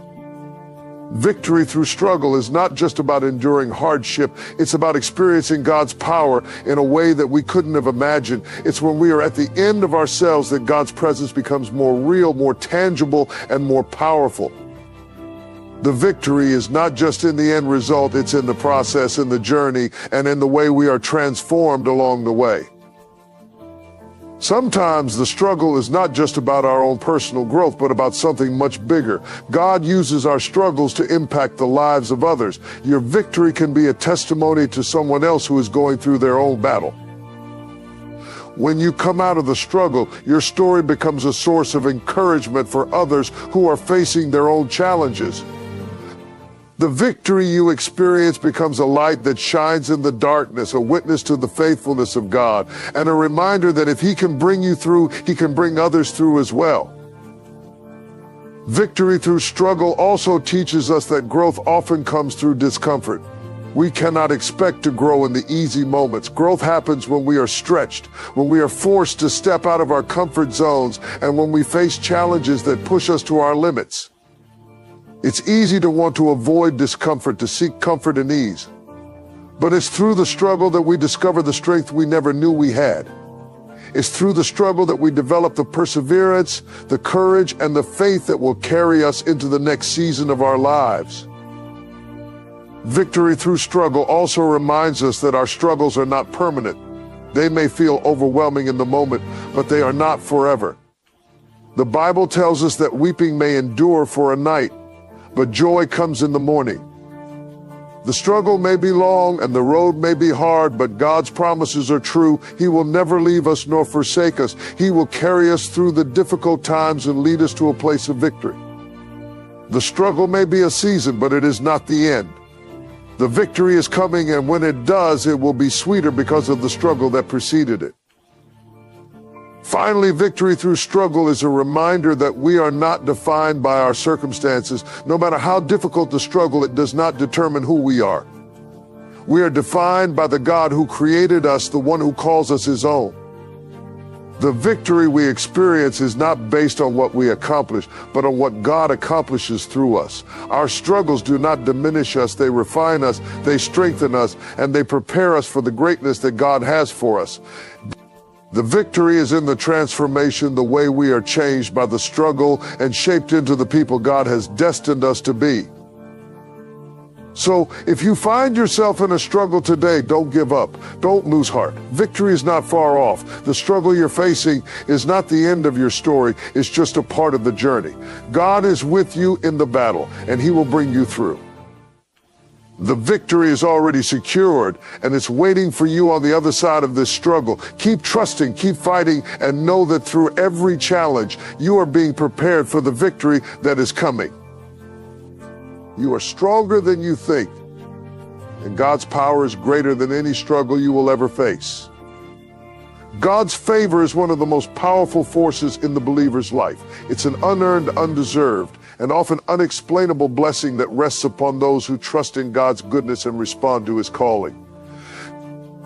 Victory through struggle is not just about enduring hardship. It's about experiencing God's power in a way that we couldn't have imagined. It's when we are at the end of ourselves that God's presence becomes more real, more tangible, and more powerful. The victory is not just in the end result, it's in the process, in the journey, and in the way we are transformed along the way. Sometimes the struggle is not just about our own personal growth, but about something much bigger. God uses our struggles to impact the lives of others. Your victory can be a testimony to someone else who is going through their own battle. When you come out of the struggle, your story becomes a source of encouragement for others who are facing their own challenges. The victory you experience becomes a light that shines in the darkness, a witness to the faithfulness of God, and a reminder that if He can bring you through, He can bring others through as well. Victory through struggle also teaches us that growth often comes through discomfort. We cannot expect to grow in the easy moments. Growth happens when we are stretched, when we are forced to step out of our comfort zones, and when we face challenges that push us to our limits. It's easy to want to avoid discomfort, to seek comfort and ease. But it's through the struggle that we discover the strength we never knew we had. It's through the struggle that we develop the perseverance, the courage, and the faith that will carry us into the next season of our lives. Victory through struggle also reminds us that our struggles are not permanent. They may feel overwhelming in the moment, but they are not forever. The Bible tells us that weeping may endure for a night, but joy comes in the morning. The struggle may be long and the road may be hard, but God's promises are true. He will never leave us nor forsake us. He will carry us through the difficult times and lead us to a place of victory. The struggle may be a season, but it is not the end. The victory is coming, and when it does, it will be sweeter because of the struggle that preceded it. Finally, victory through struggle is a reminder that we are not defined by our circumstances. No matter how difficult the struggle, it does not determine who we are. We are defined by the God who created us, the one who calls us His own. The victory we experience is not based on what we accomplish, but on what God accomplishes through us. Our struggles do not diminish us, they refine us, they strengthen us, and they prepare us for the greatness that God has for us. The victory is in the transformation, the way we are changed by the struggle and shaped into the people God has destined us to be. So if you find yourself in a struggle today, don't give up. Don't lose heart. Victory is not far off. The struggle you're facing is not the end of your story. It's just a part of the journey. God is with you in the battle, and He will bring you through. The victory is already secured, and it's waiting for you on the other side of this struggle. Keep trusting, keep fighting, and know that through every challenge, you are being prepared for the victory that is coming. You are stronger than you think, and God's power is greater than any struggle you will ever face. God's favor is one of the most powerful forces in the believer's life. It's an unearned, undeserved, and often unexplainable blessing that rests upon those who trust in God's goodness and respond to his calling.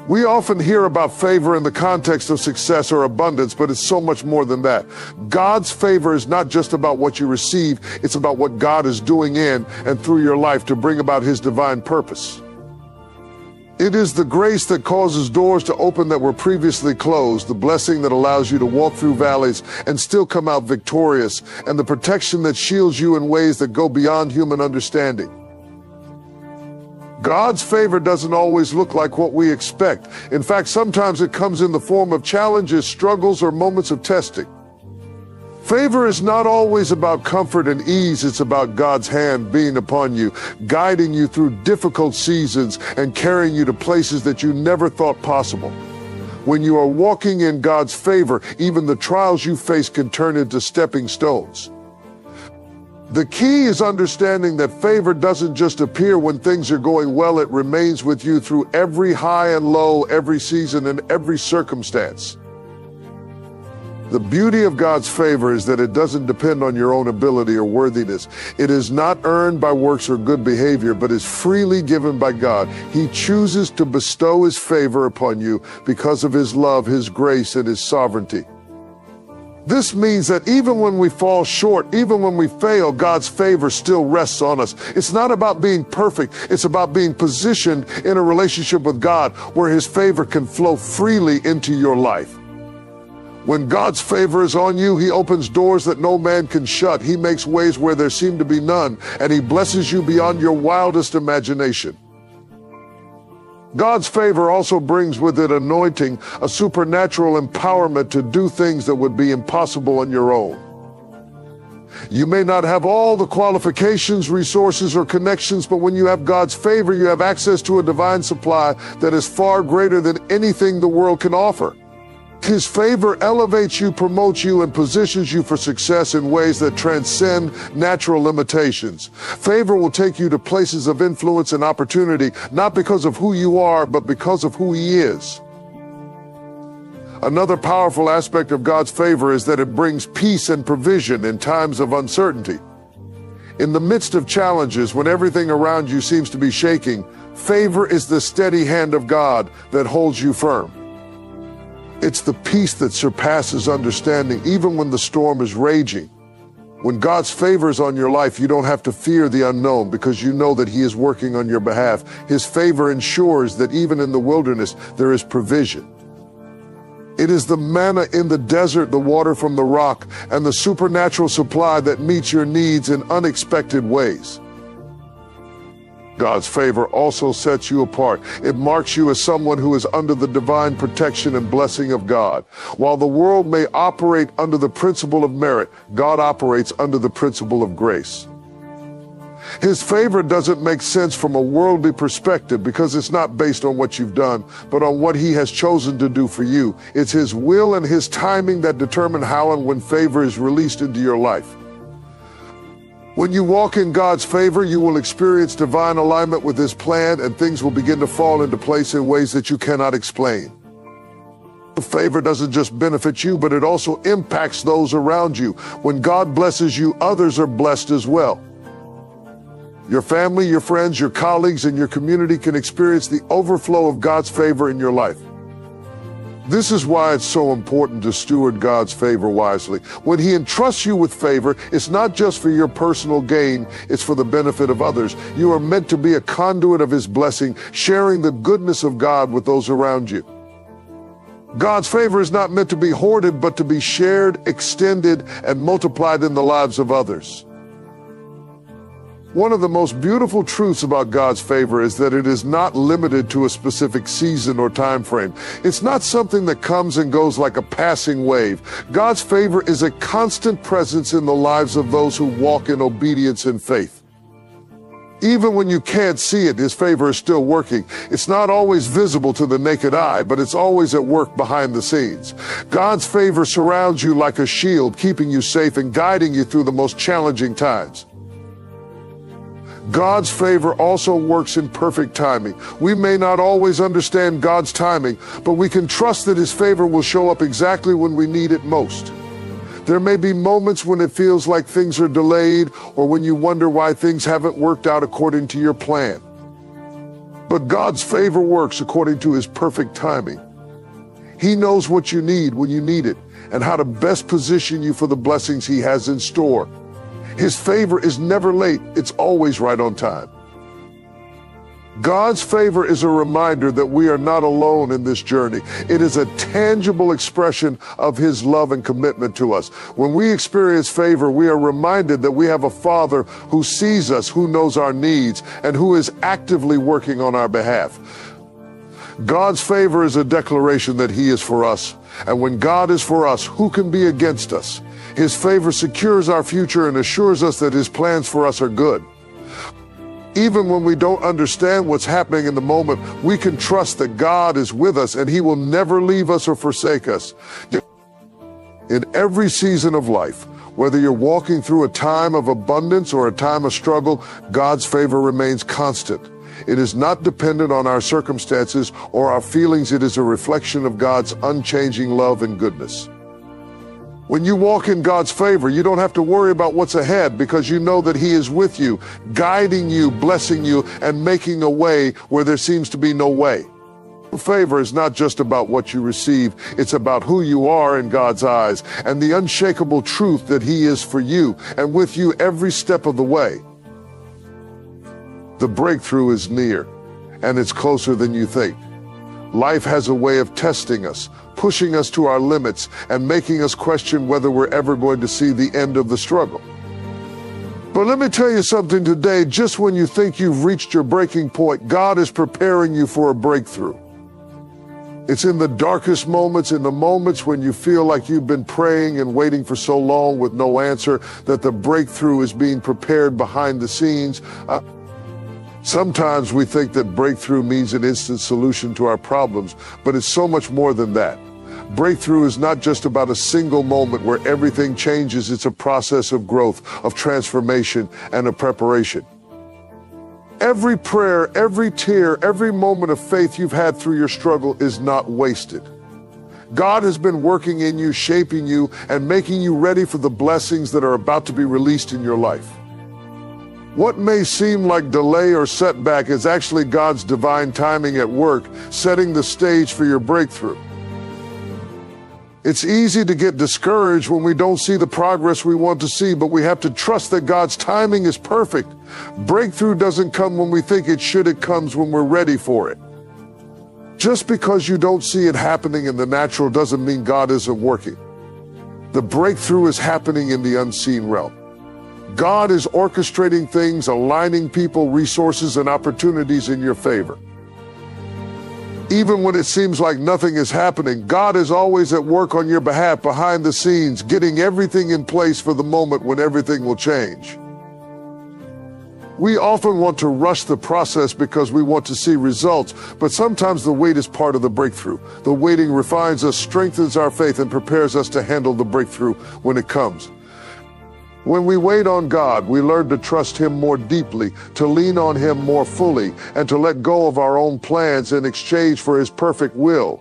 We often hear about favor in the context of success or abundance, but it's so much more than that. God's favor is not just about what you receive, it's about what God is doing in and through your life to bring about his divine purpose. It is the grace that causes doors to open that were previously closed, the blessing that allows you to walk through valleys and still come out victorious, and the protection that shields you in ways that go beyond human understanding. God's favor doesn't always look like what we expect. In fact, sometimes it comes in the form of challenges, struggles, or moments of testing. Favor is not always about comfort and ease. It's about God's hand being upon you, guiding you through difficult seasons and carrying you to places that you never thought possible. When you are walking in God's favor, even the trials you face can turn into stepping stones. The key is understanding that favor doesn't just appear when things are going well. It remains with you through every high and low, every season, and every circumstance. The beauty of God's favor is that it doesn't depend on your own ability or worthiness. It is not earned by works or good behavior, but is freely given by God. He chooses to bestow his favor upon you because of his love, his grace, and his sovereignty. This means that even when we fall short, even when we fail, God's favor still rests on us. It's not about being perfect. It's about being positioned in a relationship with God where his favor can flow freely into your life. When God's favor is on you, he opens doors that no man can shut. He makes ways where there seem to be none, and he blesses you beyond your wildest imagination. God's favor also brings with it anointing, a supernatural empowerment to do things that would be impossible on your own. You may not have all the qualifications, resources, or connections, but when you have God's favor, you have access to a divine supply that is far greater than anything the world can offer. His favor elevates you, promotes you, and positions you for success in ways that transcend natural limitations. Favor will take you to places of influence and opportunity, not because of who you are, but because of who he is. Another powerful aspect of God's favor is that it brings peace and provision in times of uncertainty. In the midst of challenges, when everything around you seems to be shaking, favor is the steady hand of God that holds you firm. It's the peace that surpasses understanding, even when the storm is raging. When God's favor is on your life, you don't have to fear the unknown because you know that he is working on your behalf. His favor ensures that even in the wilderness, there is provision. It is the manna in the desert, the water from the rock, and the supernatural supply that meets your needs in unexpected ways. God's favor also sets you apart. It marks you as someone who is under the divine protection and blessing of God. While the world may operate under the principle of merit, God operates under the principle of grace. His favor doesn't make sense from a worldly perspective because it's not based on what you've done, but on what he has chosen to do for you. It's his will and his timing that determine how and when favor is released into your life. When you walk in God's favor, you will experience divine alignment with his plan, and things will begin to fall into place in ways that you cannot explain. Favor doesn't just benefit you, but it also impacts those around you. When God blesses you, others are blessed as well. Your family, your friends, your colleagues, and your community can experience the overflow of God's favor in your life. This is why it's so important to steward God's favor wisely. When he entrusts you with favor, it's not just for your personal gain, it's for the benefit of others. You are meant to be a conduit of his blessing, sharing the goodness of God with those around you. God's favor is not meant to be hoarded, but to be shared, extended, and multiplied in the lives of others. One of the most beautiful truths about God's favor is that it is not limited to a specific season or time frame. It's not something that comes and goes like a passing wave. God's favor is a constant presence in the lives of those who walk in obedience and faith. Even when you can't see it, his favor is still working. It's not always visible to the naked eye, but it's always at work behind the scenes. God's favor surrounds you like a shield, keeping you safe and guiding you through the most challenging times. God's favor also works in perfect timing. We may not always understand God's timing, but we can trust that His favor will show up exactly when we need it most. There may be moments when it feels like things are delayed, or when you wonder why things haven't worked out according to your plan. But God's favor works according to His perfect timing. He knows what you need when you need it, and how to best position you for the blessings He has in store. His favor is never late, it's always right on time. God's favor is a reminder that we are not alone in this journey. It is a tangible expression of His love and commitment to us. When we experience favor, we are reminded that we have a Father who sees us, who knows our needs, and who is actively working on our behalf. God's favor is a declaration that He is for us. And when God is for us, who can be against us? His favor secures our future and assures us that His plans for us are good. Even when we don't understand what's happening in the moment, we can trust that God is with us and He will never leave us or forsake us. In every season of life, whether you're walking through a time of abundance or a time of struggle, God's favor remains constant. It is not dependent on our circumstances or our feelings. It is a reflection of God's unchanging love and goodness. When you walk in God's favor, you don't have to worry about what's ahead, because you know that He is with you, guiding you, blessing you, and making a way where there seems to be no way. Favor is not just about what you receive, it's about who you are in God's eyes and the unshakable truth that He is for you and with you every step of the way. The breakthrough is near, and it's closer than you think. Life has a way of testing us, pushing us to our limits, and making us question whether we're ever going to see the end of the struggle. But let me tell you something today. Just when you think you've reached your breaking point, God is preparing you for a breakthrough. It's in the darkest moments, in the moments when you feel like you've been praying and waiting for so long with no answer, that the breakthrough is being prepared behind the scenes. Sometimes we think that breakthrough means an instant solution to our problems, but it's so much more than that. Breakthrough is not just about a single moment where everything changes. It's a process of growth, of transformation, and of preparation. Every prayer, every tear, every moment of faith you've had through your struggle is not wasted. God has been working in you, shaping you, and making you ready for the blessings that are about to be released in your life. What may seem like delay or setback is actually God's divine timing at work, setting the stage for your breakthrough. It's easy to get discouraged when we don't see the progress we want to see, but we have to trust that God's timing is perfect. Breakthrough doesn't come when we think it should, it comes when we're ready for it. Just because you don't see it happening in the natural doesn't mean God isn't working. The breakthrough is happening in the unseen realm. God is orchestrating things, aligning people, resources, and opportunities in your favor. Even when it seems like nothing is happening, God is always at work on your behalf behind the scenes, getting everything in place for the moment when everything will change. We often want to rush the process because we want to see results, but sometimes the wait is part of the breakthrough. The waiting refines us, strengthens our faith, and prepares us to handle the breakthrough when it comes. When we wait on God, we learn to trust Him more deeply, to lean on Him more fully, and to let go of our own plans in exchange for His perfect will.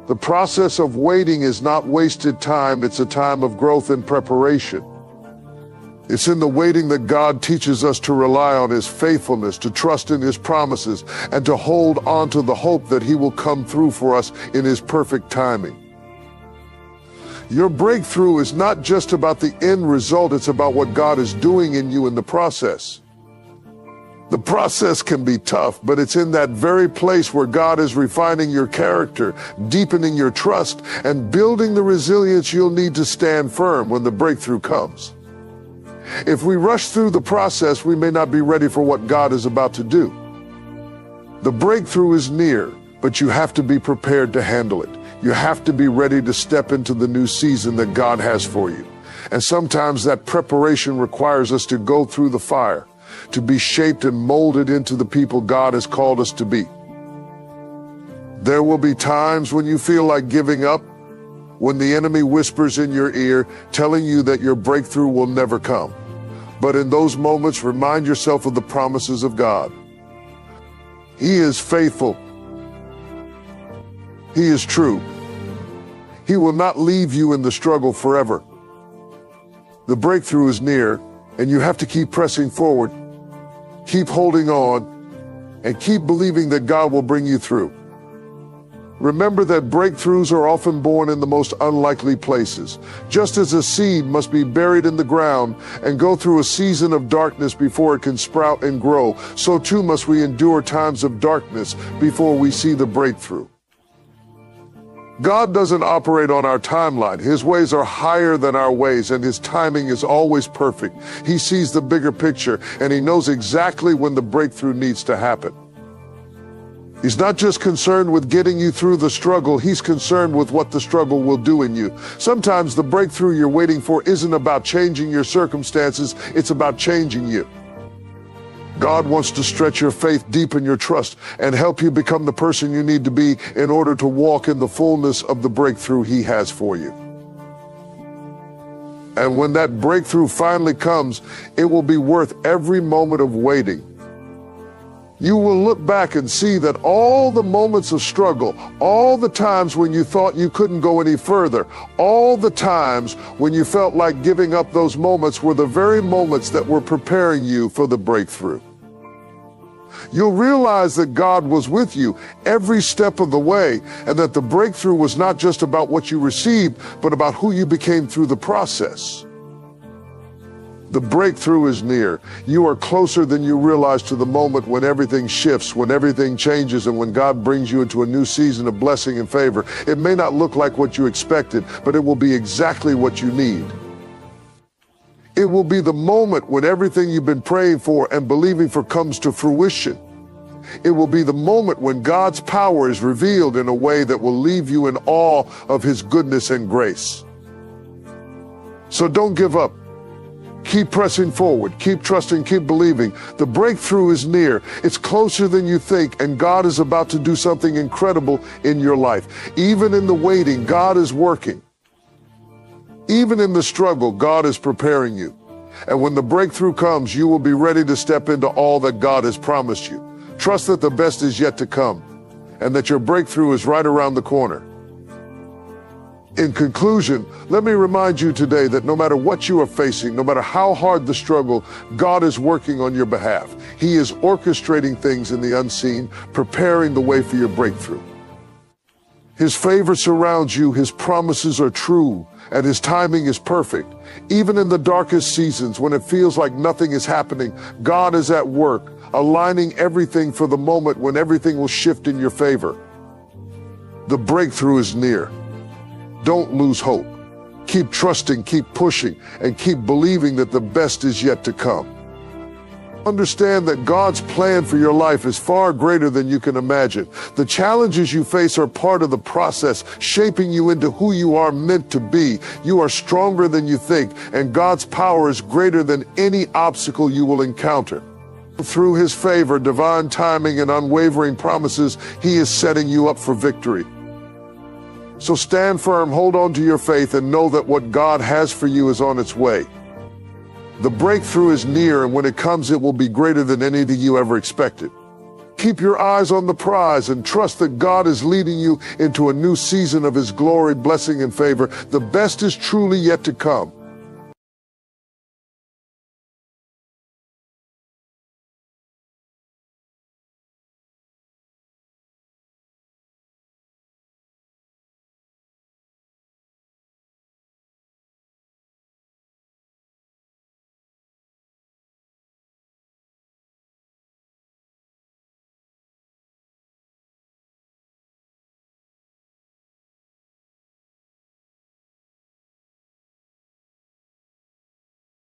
The process of waiting is not wasted time, it's a time of growth and preparation. It's in the waiting that God teaches us to rely on His faithfulness, to trust in His promises, and to hold on to the hope that He will come through for us in His perfect timing. Your breakthrough is not just about the end result, it's about what God is doing in you in the process. The process can be tough, but it's in that very place where God is refining your character, deepening your trust, and building the resilience you'll need to stand firm when the breakthrough comes. If we rush through the process, we may not be ready for what God is about to do. The breakthrough is near, but you have to be prepared to handle it. You have to be ready to step into the new season that God has for you. And sometimes that preparation requires us to go through the fire, to be shaped and molded into the people God has called us to be. There will be times when you feel like giving up, when the enemy whispers in your ear, telling you that your breakthrough will never come. But in those moments, remind yourself of the promises of God. He is faithful. He is true. He will not leave you in the struggle forever. The breakthrough is near, and you have to keep pressing forward, keep holding on, and keep believing that God will bring you through. Remember that breakthroughs are often born in the most unlikely places. Just as a seed must be buried in the ground and go through a season of darkness before it can sprout and grow, so too must we endure times of darkness before we see the breakthrough. God doesn't operate on our timeline. His ways are higher than our ways, and his timing is always perfect. He sees the bigger picture, and he knows exactly when the breakthrough needs to happen. He's not just concerned with getting you through the struggle, he's concerned with what the struggle will do in you. Sometimes the breakthrough you're waiting for isn't about changing your circumstances, it's about changing you. God wants to stretch your faith, deepen your trust, and help you become the person you need to be in order to walk in the fullness of the breakthrough he has for you. And when that breakthrough finally comes, it will be worth every moment of waiting. You will look back and see that all the moments of struggle, all the times when you thought you couldn't go any further, all the times when you felt like giving up, those moments were the very moments that were preparing you for the breakthrough. You'll realize that God was with you every step of the way, and that the breakthrough was not just about what you received, but about who you became through the process. The breakthrough is near. You are closer than you realize to the moment when everything shifts, when everything changes, and when God brings you into a new season of blessing and favor. It may not look like what you expected, but it will be exactly what you need. It will be the moment when everything you've been praying for and believing for comes to fruition. It will be the moment when God's power is revealed in a way that will leave you in awe of his goodness and grace. So don't give up. Keep pressing forward, keep trusting, keep believing. The breakthrough is near. It's closer than you think, and God is about to do something incredible in your life. Even in the waiting, God is working. Even in the struggle, God is preparing you. And when the breakthrough comes, you will be ready to step into all that God has promised you. Trust that the best is yet to come, and that your breakthrough is right around the corner. In conclusion, let me remind you today that no matter what you are facing, no matter how hard the struggle, God is working on your behalf. He is orchestrating things in the unseen, preparing the way for your breakthrough. His favor surrounds you, his promises are true, and his timing is perfect. Even in the darkest seasons, when it feels like nothing is happening, God is at work, aligning everything for the moment when everything will shift in your favor. The breakthrough is near. Don't lose hope. Keep trusting, keep pushing, and keep believing that the best is yet to come. Understand that God's plan for your life is far greater than you can imagine. The challenges you face are part of the process, shaping you into who you are meant to be. You are stronger than you think, and God's power is greater than any obstacle you will encounter. Through his favor, divine timing, and unwavering promises, he is setting you up for victory. So stand firm, hold on to your faith, and know that what God has for you is on its way. The breakthrough is near, and when it comes, it will be greater than anything you ever expected. Keep your eyes on the prize and trust that God is leading you into a new season of his glory, blessing, and favor. The best is truly yet to come.